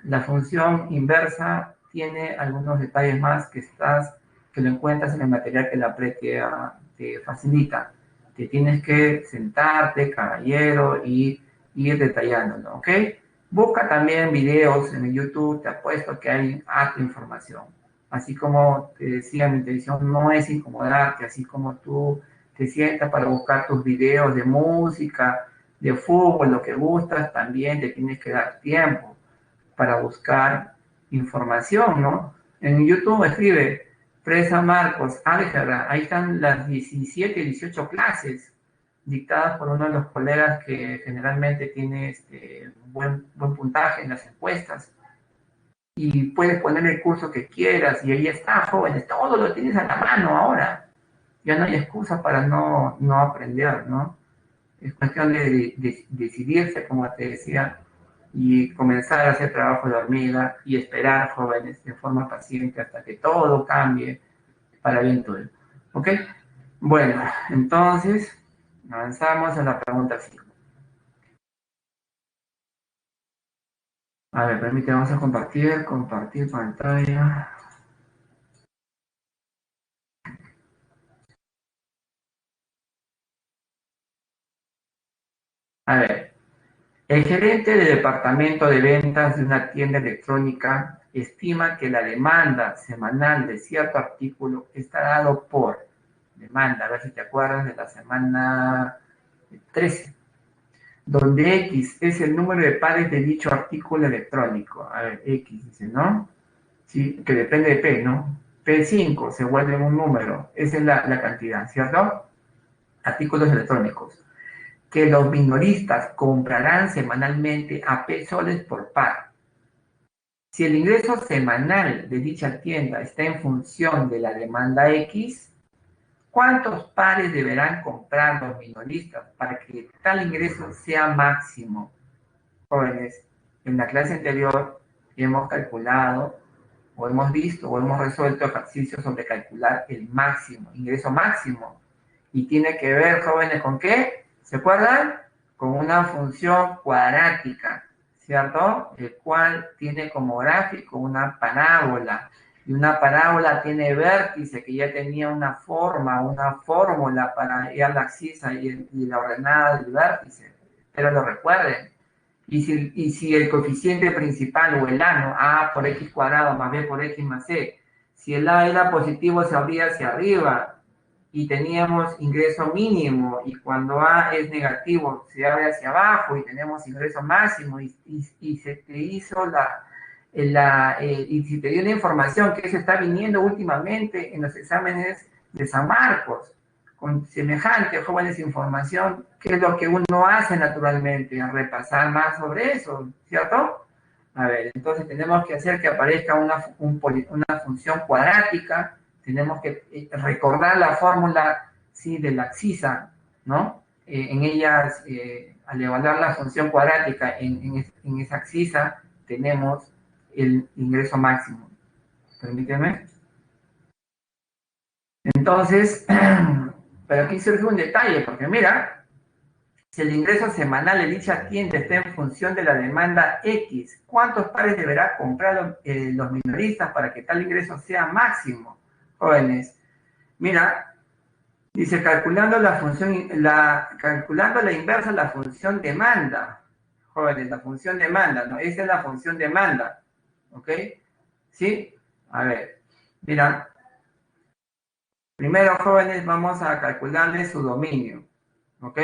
La función inversa tiene algunos detalles más que lo encuentras en el material que la PRE te facilita. Te tienes que sentarte, caballero, y ir detallándolo, ¿ok? Busca también videos en YouTube, te apuesto que hay harta información. Así como te decía, mi intención no es incomodarte, así como tú te sientas para buscar tus videos de música, de fútbol, lo que gustas, también te tienes que dar tiempo para buscar información, ¿no? En YouTube escribe Presa Marcos, álgebra, ahí están las 17, 18 clases dictadas por uno de los colegas que generalmente tiene buen puntaje en las encuestas. Y puedes poner el curso que quieras y ahí está, jóvenes, todo lo tienes a la mano ahora. Ya no hay excusa para no aprender, ¿no? Es cuestión de decidirse, como te decía, y comenzar a hacer trabajo de hormiga y esperar, jóvenes, de forma paciente hasta que todo cambie para bien tuyo. ¿Ok? Bueno, entonces avanzamos a la pregunta 5. A ver, permíteme, vamos a compartir pantalla. A ver, el gerente del departamento de ventas de una tienda electrónica estima que la demanda semanal de cierto artículo está dado por demanda, a ver si te acuerdas de la semana 13, donde X es el número de pares de dicho artículo electrónico. A ver, X dice, ¿no? Sí, que depende de P, ¿no? P5 se vuelve un número, esa es la cantidad, ¿cierto? Artículos electrónicos que los minoristas comprarán semanalmente a P soles por par. Si el ingreso semanal de dicha tienda está en función de la demanda X, ¿cuántos pares deberán comprar los minoristas para que tal ingreso sea máximo? Jóvenes, en la clase anterior hemos calculado, o hemos visto, o hemos resuelto ejercicios sobre calcular el máximo, ingreso máximo. Y tiene que ver, jóvenes, ¿con qué? ¿Se acuerdan? Con una función cuadrática, ¿cierto? El cual tiene como gráfico una parábola. Y una parábola tiene vértice que ya tenía una forma, una fórmula para hallar la abscisa y la ordenada del vértice. Pero lo recuerden. Y si el coeficiente principal o el A, ¿no? A por X cuadrado más B por X más C, si el A era positivo se abría hacia arriba y teníamos ingreso mínimo, y cuando A es negativo se abre hacia abajo y tenemos ingreso máximo, y se te hizo y si te dio la información que eso está viniendo últimamente en los exámenes de San Marcos, con semejante jóvenes información, ¿qué es lo que uno hace naturalmente? A repasar más sobre eso, ¿cierto? A ver, entonces tenemos que hacer que aparezca una función cuadrática, tenemos que recordar la fórmula, ¿sí?, de la abscisa, ¿no? En ellas, al evaluar la función cuadrática en esa abscisa, tenemos el ingreso máximo. Permíteme. Entonces, pero aquí surge un detalle, porque mira, si el ingreso semanal de dicha tienda está en función de la demanda X, ¿cuántos pares deberá comprar los minoristas para que tal ingreso sea máximo? Jóvenes, mira, dice calculando calculando la inversa la función demanda. Jóvenes, la función demanda, ¿no? Esa es la función demanda, ¿ok? ¿Sí? A ver, mira, primero, jóvenes, vamos a calcularle su dominio, ¿ok?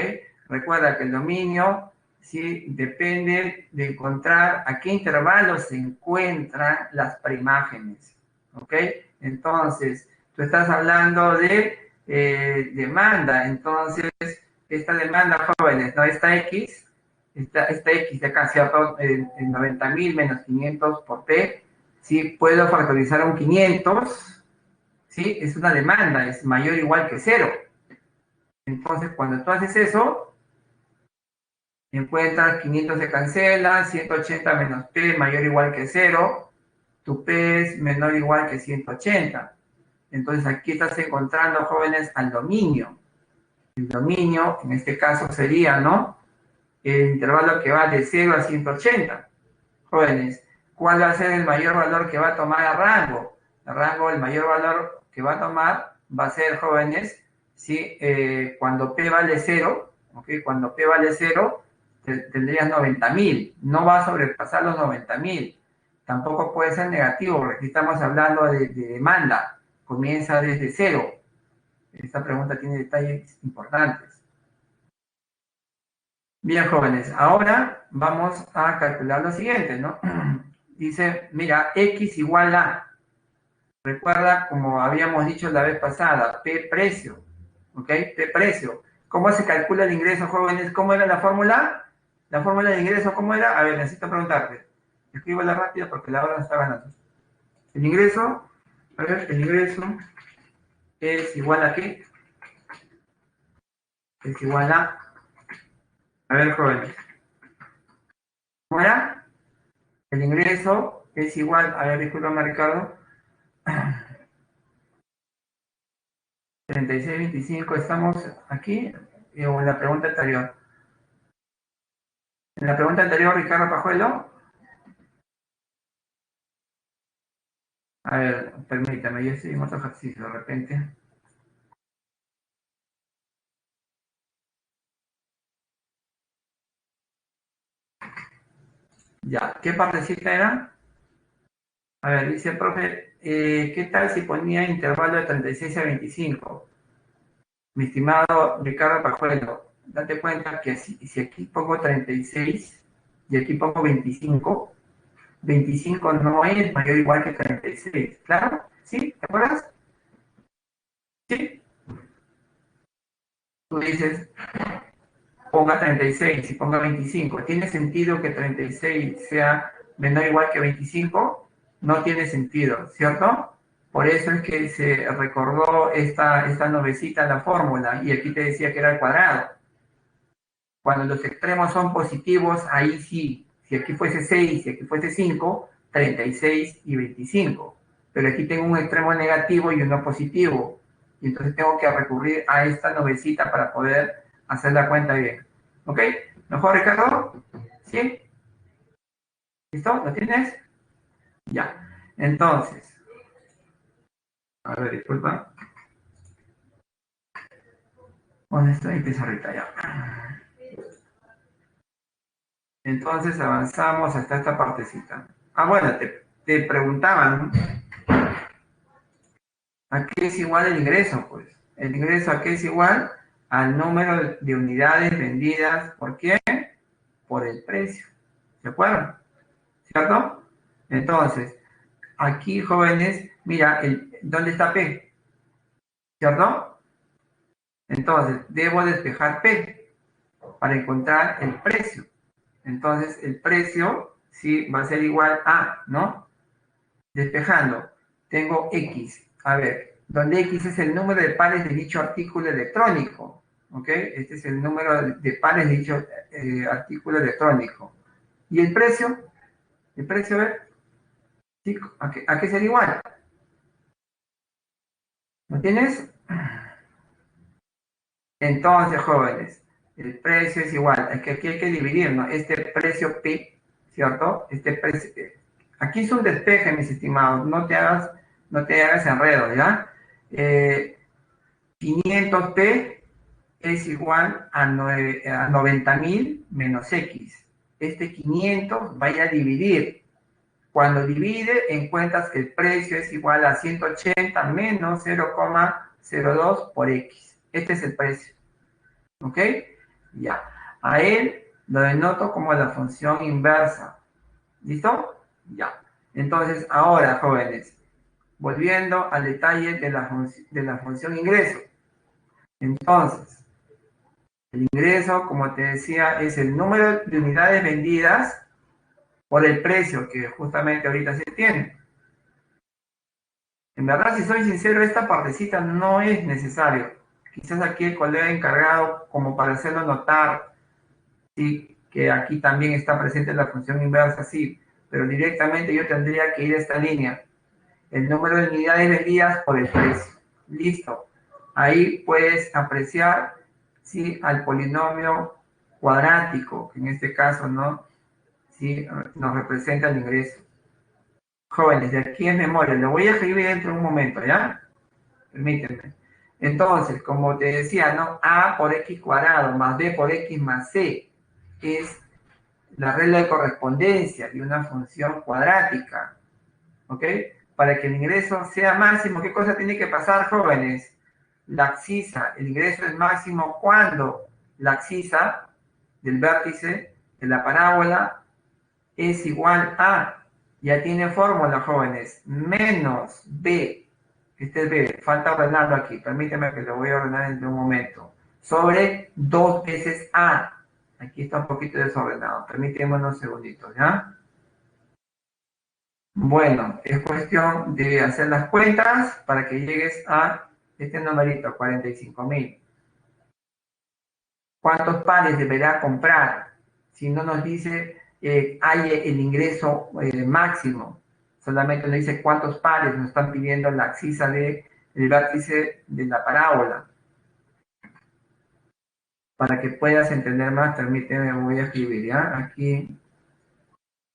Recuerda que el dominio, sí, depende de encontrar a qué intervalo se encuentran las preimágenes, ¿ok? Entonces, tú estás hablando de demanda, entonces, esta demanda, jóvenes, ¿no? Esta X de acá, ¿cierto? En 90.000 menos 500 por T, ¿sí? Puedo factorizar un 500, ¿sí? Es una demanda, es mayor o igual que 0. Entonces, cuando tú haces eso, encuentras 500 se cancela, 180 menos P mayor o igual que 0, tu P es menor o igual que 180. Entonces, aquí estás encontrando, jóvenes, al dominio. El dominio, en este caso, sería, ¿no?, el intervalo que va de 0 a 180. Jóvenes, ¿cuál va a ser el mayor valor que va a tomar el rango? El rango, el mayor valor que va a tomar va a ser, jóvenes, ¿sí? Cuando P vale 0, ¿ok? Cuando P vale 0, tendrías 90.000. No va a sobrepasar los 90.000. Tampoco puede ser negativo, porque aquí estamos hablando de demanda. Comienza desde 0. Esta pregunta tiene detalles importantes. Bien, jóvenes, ahora vamos a calcular lo siguiente, ¿no? Dice, mira, X igual a, recuerda como habíamos dicho la vez pasada, P precio, ¿ok? P precio. ¿Cómo se calcula el ingreso, jóvenes? ¿Cómo era la fórmula? La fórmula de ingreso, ¿cómo era? A ver, necesito preguntarte. Escríbela rápido porque la hora nos está ganando. El ingreso, a ver, el ingreso es igual a ¿qué? Es igual a ver, jóvenes. ¿Cómo era? El ingreso es igual, a ver, discúlpame, Ricardo. 36.25, estamos aquí, o en la pregunta anterior. En la pregunta anterior, Ricardo Pajuelo. A ver, permítame, yo estoy en otro ejercicio de repente. Ya, ¿qué partecita era? A ver, dice, profe, ¿qué tal si ponía intervalo de 36 a 25? Mi estimado Ricardo Pajuelo, date cuenta que si aquí pongo 36 y aquí pongo 25, 25 no es mayor o igual que 36, ¿claro? ¿Sí? ¿Te acuerdas? ¿Sí? Tú dices, ponga 36 y ponga 25. ¿Tiene sentido que 36 sea menor o igual que 25? No tiene sentido, ¿cierto? Por eso es que se recordó esta novecita en la fórmula, y aquí te decía que era el cuadrado. Cuando los extremos son positivos, ahí sí. Si aquí fuese 6, si aquí fuese 5, 36 y 25. Pero aquí tengo un extremo negativo y uno positivo. Y entonces tengo que recurrir a esta novecita para poder hacer la cuenta bien. ¿Ok? ¿Mejor, Ricardo? ¿Sí? ¿Listo? ¿Lo tienes? Ya. Entonces, a ver, disculpa. ¿Dónde está mi pizarrita ya? Entonces avanzamos hasta esta partecita. Ah, bueno, te preguntaban, ¿a qué es igual el ingreso? Pues el ingreso a qué es igual al número de unidades vendidas. ¿Por qué? Por el precio. ¿De acuerdo? ¿Cierto? Entonces, aquí, jóvenes, mira, ¿dónde está P? ¿Cierto? Entonces, debo despejar P para encontrar el precio. Entonces, el precio, sí, va a ser igual a, ¿no? Despejando, tengo X. A ver, donde X es el número de pares de dicho artículo electrónico. ¿Ok? Este es el número de pares de dicho artículo electrónico. ¿Y el precio? ¿El precio, a ver? ¿Sí? ¿A qué sería igual? ¿Lo tienes? Entonces, jóvenes, el precio es igual. Es que aquí hay que dividir, ¿no? Este precio P, ¿cierto? Este precio. Aquí es un despeje, mis estimados. No te hagas enredo, ¿ya? 500p es igual a 90.000 menos x. Este 500 vaya a dividir. Cuando divide, encuentras que el precio es igual a 180 menos 0,02 por x. Este es el precio. ¿Ok? Ya. A él lo denoto como la función inversa. ¿Listo? Ya. Entonces, ahora, jóvenes, volviendo al detalle de la función ingreso. Entonces, el ingreso, como te decía, es el número de unidades vendidas por el precio que justamente ahorita se tiene. En verdad, si soy sincero, esta partecita no es necesario. Quizás aquí el colega encargado, como para hacerlo notar, sí, que aquí también está presente la función inversa, sí, pero directamente yo tendría que ir a esta línea. El número de unidades vendidas por el precio. Listo. Ahí puedes apreciar, ¿sí?, al polinomio cuadrático, que en este caso, ¿no?, ¿sí?, nos representa el ingreso. Jóvenes, de aquí en memoria, lo voy a escribir dentro de un momento, ¿ya? Permítanme. Entonces, como te decía, ¿no? A por X cuadrado más B por X más C es la regla de correspondencia de una función cuadrática, ¿ok? Para que el ingreso sea máximo, ¿qué cosa tiene que pasar, jóvenes? La abscisa, el ingreso es máximo cuando la abscisa del vértice de la parábola es igual a, ya tiene fórmula, jóvenes, menos B, este es B, falta ordenarlo aquí, permíteme que lo voy a ordenar en un momento, sobre 2 veces A. Aquí está un poquito desordenado, permíteme unos segunditos, ¿ya? Bueno, es cuestión de hacer las cuentas para que llegues a este numerito, 45.000. ¿Cuántos pares deberá comprar? Si no nos dice hay el ingreso máximo, solamente nos dice cuántos pares nos están pidiendo la abscisa del vértice de la parábola. Para que puedas entender más, permíteme, voy a escribir, ¿ya? Aquí,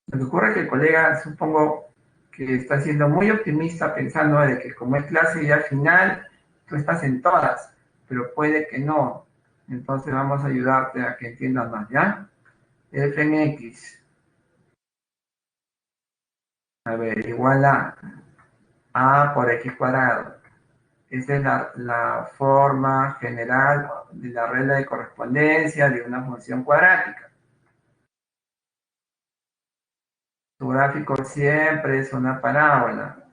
lo que ocurre es que el colega, supongo que está siendo muy optimista pensando de que como es clase ya final, tú estás en todas, pero puede que no. Entonces vamos a ayudarte a que entiendas más, ¿ya? F en X, a ver, igual a por X cuadrado. Esa es la forma general de la regla de correspondencia de una función cuadrática. Su gráfico siempre es una parábola.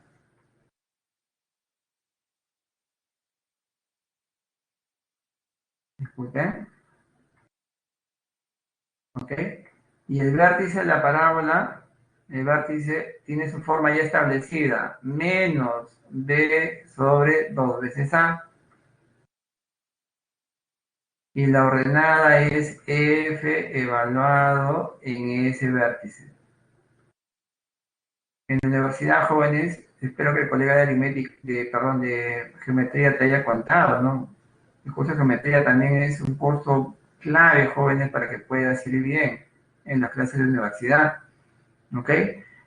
Disculpen. ¿Ok? Y el vértice de la parábola, el vértice tiene su forma ya establecida, menos b sobre 2 veces a. Y la ordenada es f evaluado en ese vértice. En la universidad, jóvenes, espero que el colega de aritmética, de geometría te haya contado, ¿no? El curso de geometría también es un curso clave, jóvenes, para que puedas ir bien en las clases de universidad. ¿Ok?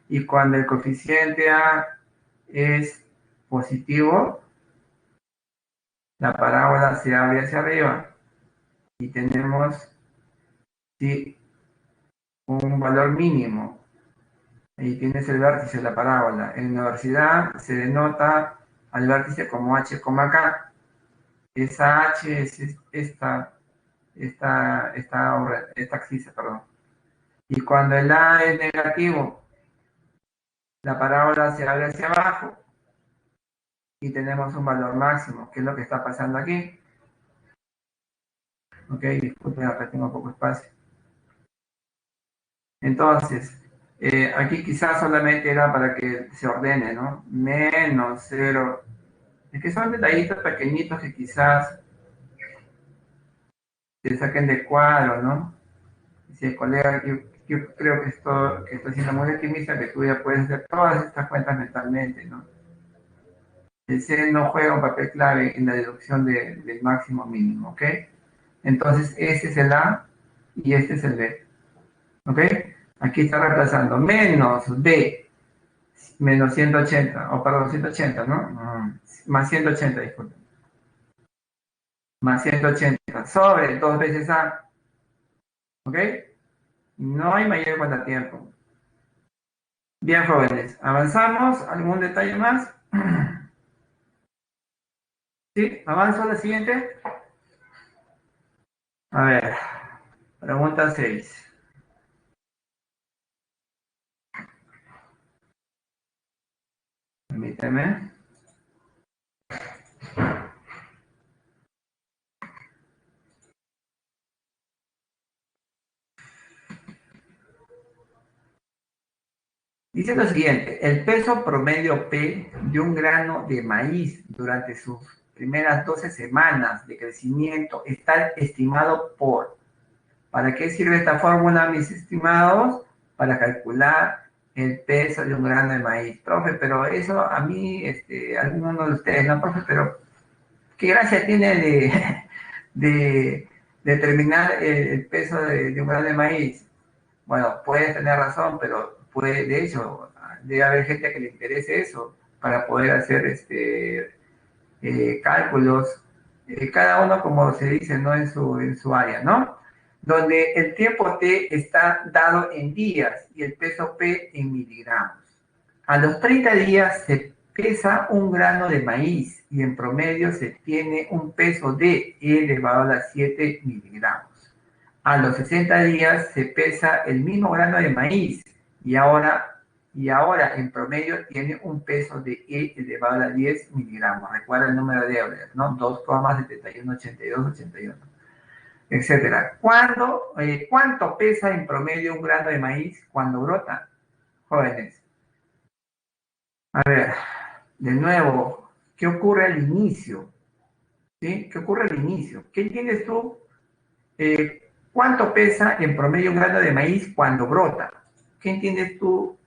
Y cuando el coeficiente A es positivo, la parábola se abre hacia arriba y tenemos sí, un valor mínimo. Ahí tienes el vértice de la parábola. En la universidad se denota al vértice como h, k. Esa h es esta axis, perdón. Y cuando el A es negativo, la parábola se abre hacia abajo y tenemos un valor máximo, que es lo que está pasando aquí. Ok, disculpen, acá tengo poco espacio. Entonces, aquí quizás solamente era para que se ordene, ¿no? Menos 0. Es que son detallitos pequeñitos que quizás te saquen de cuadro, ¿no? Si el colega, yo creo que estoy siendo muy optimista, que tú ya puedes hacer todas estas cuentas mentalmente, ¿no? El C no juega un papel clave en la deducción del máximo mínimo, ¿ok? Entonces, este es el A y este es el B, ¿ok? Aquí está reemplazando menos B, menos 180, o perdón, 180, ¿no? Más 180, disculpen. Más 180, sobre 2 veces A, ¿ok? No hay mayor contratiempo. Bien, jóvenes, avanzamos. ¿Algún detalle más? ¿Sí? ¿Avanzo a la siguiente? A ver, pregunta 6. Permíteme. Dice lo siguiente, el peso promedio P de un grano de maíz durante sus primeras 12 semanas de crecimiento está estimado por. ¿Para qué sirve esta fórmula, mis estimados? Para calcular el peso de un grano de maíz. Profe, pero eso a mí, alguno de ustedes, no, profe, pero ¿qué gracia tiene de determinar el peso de un grano de maíz? Bueno, puedes tener razón, pero puede, de hecho, debe haber gente que le interese eso para poder hacer cálculos, cada uno como se dice, ¿no? En su área, ¿no? Donde el tiempo T está dado en días y el peso P en miligramos. A los 30 días se pesa un grano de maíz y en promedio se tiene un peso de E elevado a las 7 miligramos. A los 60 días se pesa el mismo grano de maíz y ahora en promedio tiene un peso de E elevado a 10 miligramos. Recuerda el número de Euler, ¿no? 2,718281, etcétera. ¿Cuánto pesa en promedio un grano de maíz cuando brota? Jóvenes. A ver, de nuevo, ¿qué ocurre al inicio? ¿Sí? ¿Qué ocurre al inicio? ¿Qué entiendes tú? ¿Cuánto pesa en promedio un grano de maíz cuando brota? ¿Qué entiendes tú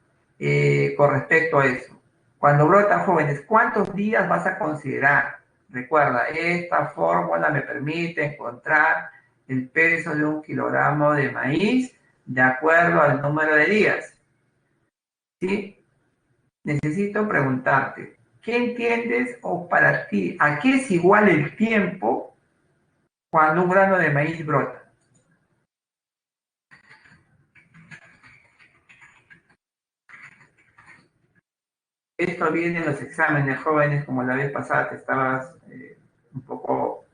con respecto a eso? Cuando brota, jóvenes, ¿cuántos días vas a considerar? Recuerda, esta fórmula me permite encontrar el peso de 1 kilogramo de maíz de acuerdo al número de días. ¿Sí? Necesito preguntarte, ¿qué entiendes o para ti, a qué es igual el tiempo cuando un grano de maíz brota? Esto viene en los exámenes jóvenes, como la vez pasada te estabas un poco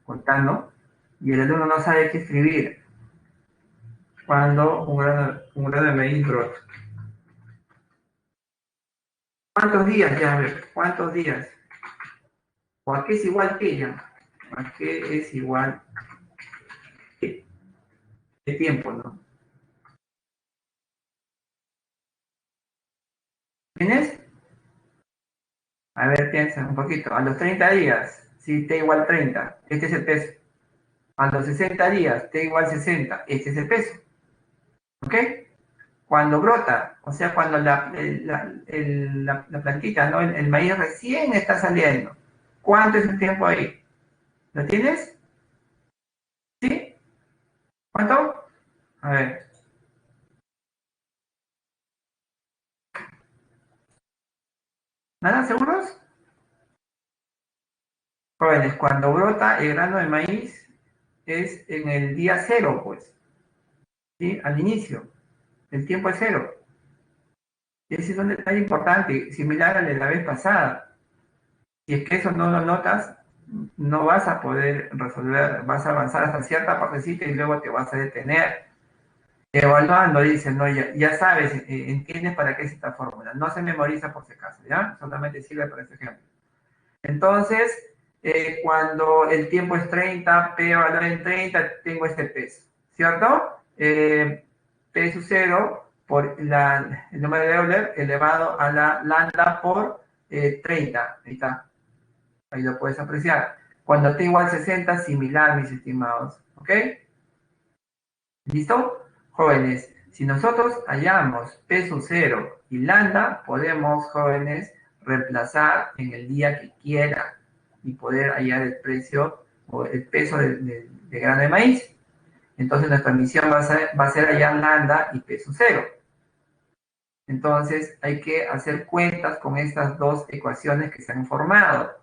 contando, y el alumno no sabe qué escribir cuando un grano de maíz brota. ¿Cuántos días ya? A ver, ¿cuántos días? ¿O a qué es igual que ella? ¿A qué es igual que tiempo, no? ¿Tienes? A ver, piensa un poquito. A los 30 días, si T igual 30, este es el peso. A los 60 días, T igual 60, este es el peso. ¿Ok? Cuando brota, o sea, cuando la plantita, ¿no? El maíz recién está saliendo. ¿Cuánto es el tiempo ahí? ¿Lo tienes? ¿Sí? ¿Cuánto? A ver. ¿Nada? ¿Seguros? Jóvenes, cuando brota el grano de maíz es en el día cero, pues. ¿Sí? Al inicio. El tiempo es cero. Ese es un detalle importante, similar al de la vez pasada. Si es que eso no lo notas, no vas a poder resolver, vas a avanzar hasta cierta partecita y luego te vas a detener. Evaluando, dicen, no, ya sabes, entiendes para qué es esta fórmula. No se memoriza por si acaso, ¿ya? Solamente sirve para este ejemplo. Entonces, cuando el tiempo es 30, P valor en 30, tengo este peso, ¿cierto? P sub 0 por el número de Euler elevado a la lambda por 30. Ahí está. Ahí lo puedes apreciar. Cuando T igual 60, similar, mis estimados. ¿Ok? ¿Listo? Jóvenes, si nosotros hallamos P sub 0 y lambda, podemos, jóvenes, reemplazar en el día que quiera y poder hallar el precio o el peso de grano de maíz. Entonces nuestra misión va a ser hallar lambda y P sub 0. Entonces hay que hacer cuentas con estas dos ecuaciones que se han formado.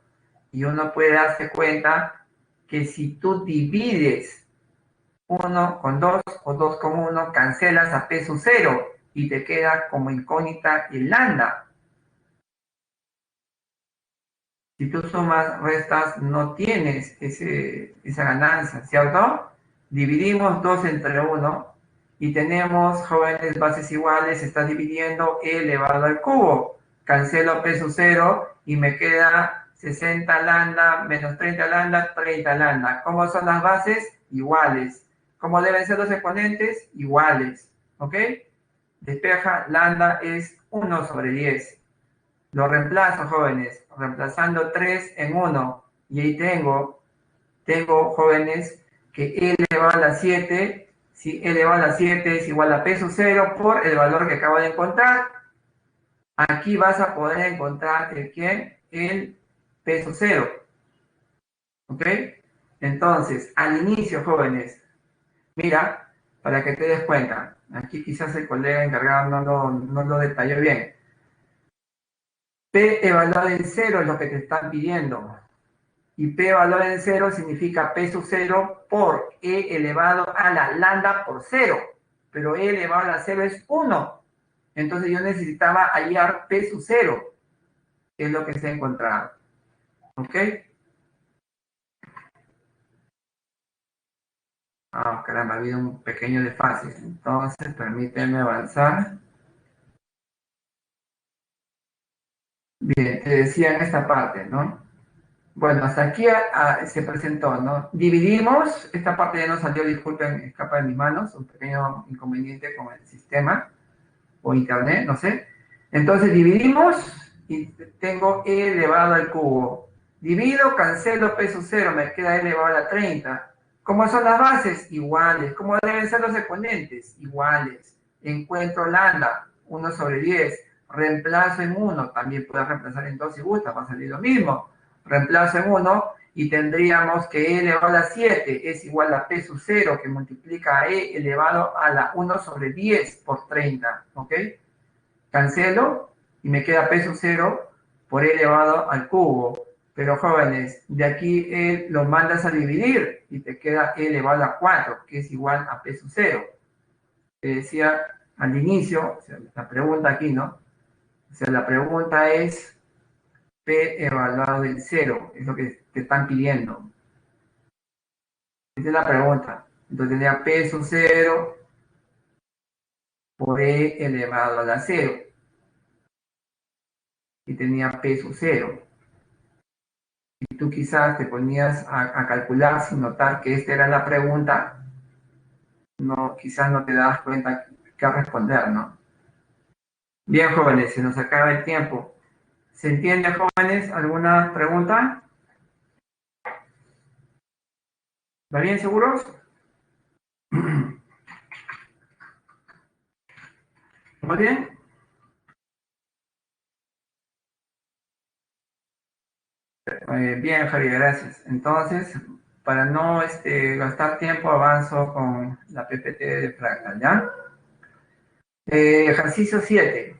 Y uno puede darse cuenta que si tú divides 1 con 2 o 2 con 1, cancelas a P sub 0 y te queda como incógnita el lambda. Si tú sumas, restas, no tienes esa ganancia, ¿cierto? Dividimos 2 entre 1 y tenemos, jóvenes, bases iguales, se está dividiendo E elevado al cubo. Cancelo P sub 0 y me queda 60 lambda menos 30 lambda, 30 lambda. ¿Cómo son las bases? Iguales. ¿Cómo deben ser los exponentes? Iguales. ¿Ok? Despeja, lambda es 1 sobre 10. Lo reemplazo, jóvenes, reemplazando 3 en 1. Y ahí tengo, jóvenes, que E elevado a la 7, si E elevado a la 7 es igual a P sub 0 por el valor que acabo de encontrar. Aquí vas a poder encontrar el ¿quién? El P sub 0. ¿Ok? Entonces, al inicio, jóvenes, mira, para que te des cuenta, aquí quizás el colega encargado no lo detalló bien. P evaluado en 0 es lo que te están pidiendo. Y P evaluado en 0 significa P sub 0 por E elevado a la lambda por 0. Pero E elevado a la 0 es 1. Entonces yo necesitaba hallar P sub 0, que es lo que se ha encontrado. ¿Ok? Ah, caramba, ha habido un pequeño desfase. Entonces, permíteme avanzar. Bien, te decía en esta parte, ¿no? Bueno, hasta aquí se presentó, ¿no? Dividimos, esta parte ya no salió, disculpen, escapa de mis manos, un pequeño inconveniente con el sistema o internet, no sé. Entonces dividimos y tengo E elevado al cubo. Divido, cancelo P sub 0, me queda E elevado a la 30. ¿Cómo son las bases? Iguales. ¿Cómo deben ser los exponentes? Iguales. Encuentro lambda, 1 sobre 10. Reemplazo en 1, también puedes reemplazar en 2 si gusta, va a salir lo mismo. Reemplazo en 1 y tendríamos que E elevado a la 7 es igual a P sub 0 que multiplica a E elevado a la 1 sobre 10 por 30, ¿ok? Cancelo y me queda P sub 0 por E elevado al cubo. Pero jóvenes, de aquí lo mandas a dividir y te queda E elevado a 4, que es igual a P sub 0. Te decía al inicio, o sea, la pregunta aquí, ¿no? O sea, la pregunta es P evaluado en 0, es lo que te están pidiendo. Esa es la pregunta. Entonces tendría P sub 0 por E elevado a la 0. Y tenía P sub 0. Y tú quizás te ponías a calcular sin notar que esta era la pregunta, no, quizás no te das cuenta qué responder, ¿no? Bien, jóvenes, se nos acaba el tiempo. ¿Se entiende, jóvenes? ¿Alguna pregunta? ¿Va bien, seguros? ¿Muy bien? Bien, Javier, gracias. Entonces, para no gastar tiempo, avanzo con la PPT de Fractal, ¿ya? Ejercicio 7.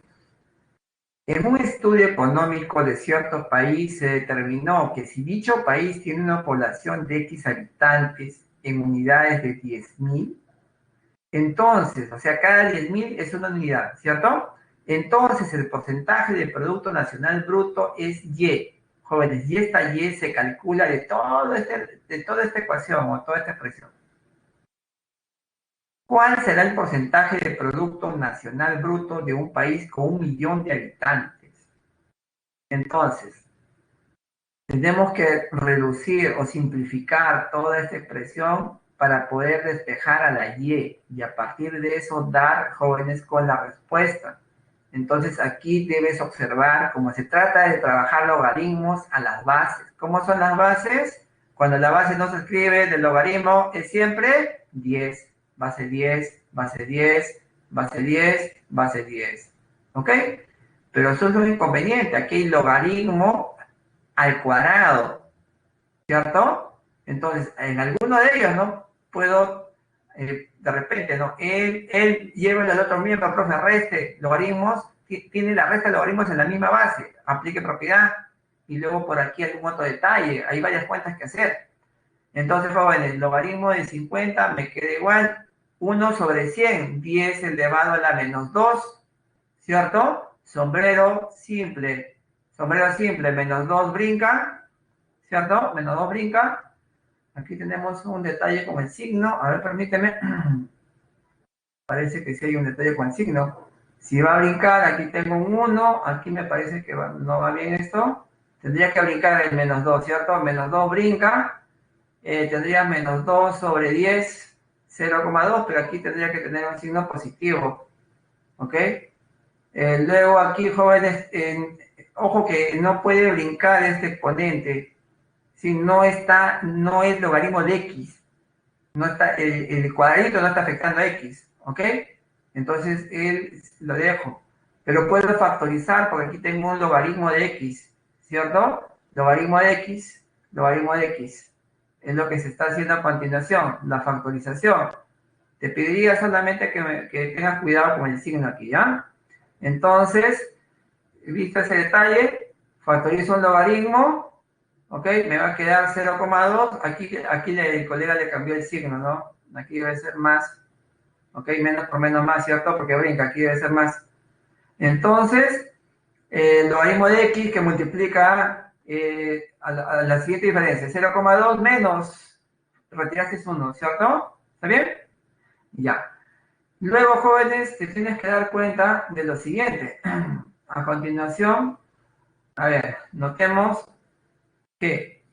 En un estudio económico de cierto país se determinó que si dicho país tiene una población de X habitantes en unidades de 10.000, entonces, o sea, cada 10.000 es una unidad, ¿cierto? Entonces, el porcentaje del Producto Nacional Bruto es Y. Jóvenes, y esta Y se calcula de toda esta ecuación o toda esta expresión. ¿Cuál será el porcentaje del Producto Nacional Bruto de un país con 1.000.000 de habitantes? Entonces, tenemos que reducir o simplificar toda esta expresión para poder despejar a la y a partir de eso dar jóvenes con la respuesta. Entonces aquí debes observar cómo se trata de trabajar logaritmos a las bases. ¿Cómo son las bases? Cuando la base no se escribe del logaritmo es siempre 10, base 10, base 10, base 10, base 10. ¿Ok? Pero eso es un inconveniente. Aquí hay logaritmo al cuadrado, ¿cierto? Entonces, en alguno de ellos, ¿no? Puedo, de repente, ¿no? Él lleva el otro miembro, profe, reste logaritmos, tiene la resta de logaritmos en la misma base, aplique propiedad, y luego por aquí algún otro detalle, hay varias cuentas que hacer. Entonces, jóvenes, logaritmo de 50 me queda igual, 1 sobre 100, 10 elevado a la menos 2, ¿cierto? Sombrero simple, menos 2 brinca, ¿cierto? Menos 2 brinca. Aquí tenemos un detalle con el signo. A ver, permíteme. Parece que sí hay un detalle con el signo. Si va a brincar, aquí tengo un 1. Aquí me parece que no va bien esto. Tendría que brincar el menos 2, ¿cierto? Menos 2 brinca. Tendría menos 2 sobre 10, 0,2, pero aquí tendría que tener un signo positivo. ¿Ok? Luego aquí, jóvenes, ojo que no puede brincar este exponente si no es logaritmo de x. No está, el cuadradito no está afectando a x, ¿ok? Entonces, lo dejo. Pero puedo factorizar porque aquí tengo un logaritmo de x, ¿cierto? Logaritmo de x, logaritmo de x. Es lo que se está haciendo a continuación, la factorización. Te pediría solamente que tengas cuidado con el signo aquí, ¿ya? Entonces, visto ese detalle, Factorizo un logaritmo, ¿ok? Me va a quedar 0,2. Aquí el colega le cambió el signo, ¿no? Aquí debe ser más, ¿ok? Menos por menos más, ¿cierto? Porque brinca, aquí debe ser más. Entonces, el logaritmo de x que multiplica a la siguiente diferencia, 0,2 menos, retiraste 1, ¿cierto? ¿Está bien? Ya. Luego, jóvenes, te tienes que dar cuenta de lo siguiente. A continuación, a ver, notemos que,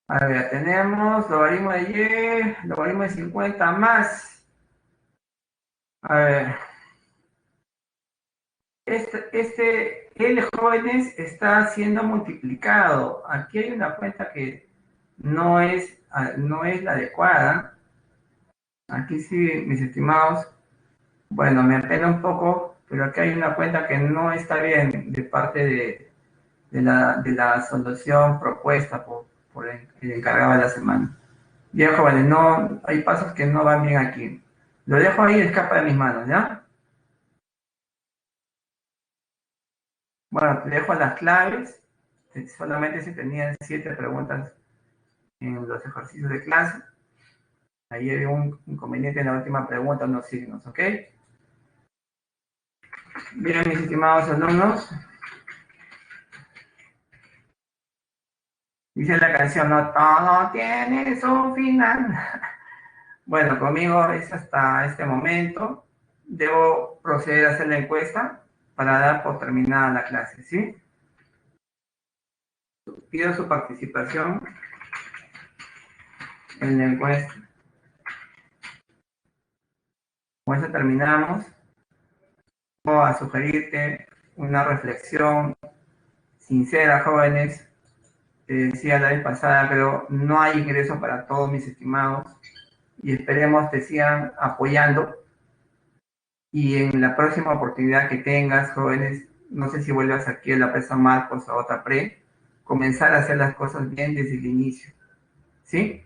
a ver, tenemos logaritmo de y, logaritmo de 50 más, a ver, el jóvenes está siendo multiplicado. Aquí hay una cuenta que no es la adecuada. Aquí sí, mis estimados, bueno, me apena un poco, pero aquí hay una cuenta que no está bien de parte de la solución propuesta por el encargado de la semana. Bien, jóvenes, no, hay pasos que no van bien aquí. Lo dejo ahí, escapa de mis manos, ¿ya? Bueno, te dejo las claves. Solamente se tenían 7 preguntas en los ejercicios de clase. Ahí hay un inconveniente en la última pregunta, unos signos, ¿ok? Bien, mis estimados alumnos. Dice la canción, no todo tiene su final. Bueno, conmigo es hasta este momento. Debo proceder a hacer la encuesta para dar por terminada la clase, ¿sí? Pido su participación en la encuesta. Con eso terminamos. Voy a sugerirte una reflexión sincera, jóvenes. Te decía la vez pasada, pero no hay ingreso para todos, mis estimados, y esperemos te sigan apoyando. Y en la próxima oportunidad que tengas, jóvenes, no sé si vuelvas aquí a la presa Marcos o a otra pre, comenzar a hacer las cosas bien desde el inicio, ¿sí?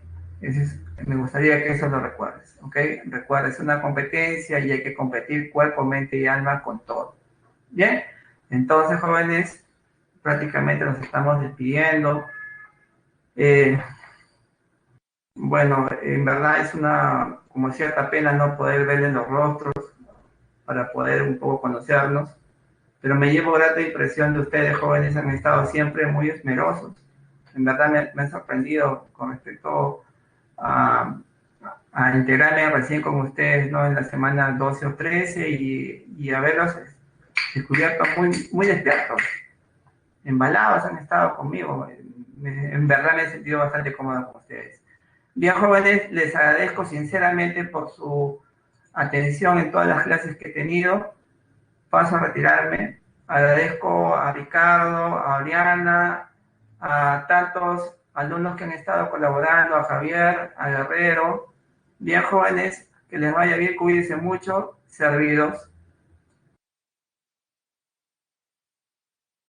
Me gustaría que eso lo recuerdes, ¿ok? Recuerda, es una competencia y hay que competir cuerpo, mente y alma con todo. Bien, entonces, jóvenes, prácticamente nos estamos despidiendo. Eh, bueno, en verdad es una como cierta pena no poder verles los rostros para poder un poco conocernos, pero me llevo grata impresión de ustedes, jóvenes, han estado siempre muy esmerosos. En verdad me han sorprendido con respecto a, a integrarme recién con ustedes, ¿no? En la semana 12 o 13 y haberlos descubierto muy despiertos, embalados han estado conmigo. En verdad me he sentido bastante cómodo con ustedes. Bien, jóvenes, les agradezco sinceramente por su atención en todas las clases que he tenido. Paso a retirarme. Agradezco a Ricardo, a Oriana, a tantos alumnos que han estado colaborando, a Javier, a Guerrero. Bien, jóvenes, que les vaya bien, cuídense mucho, servidos.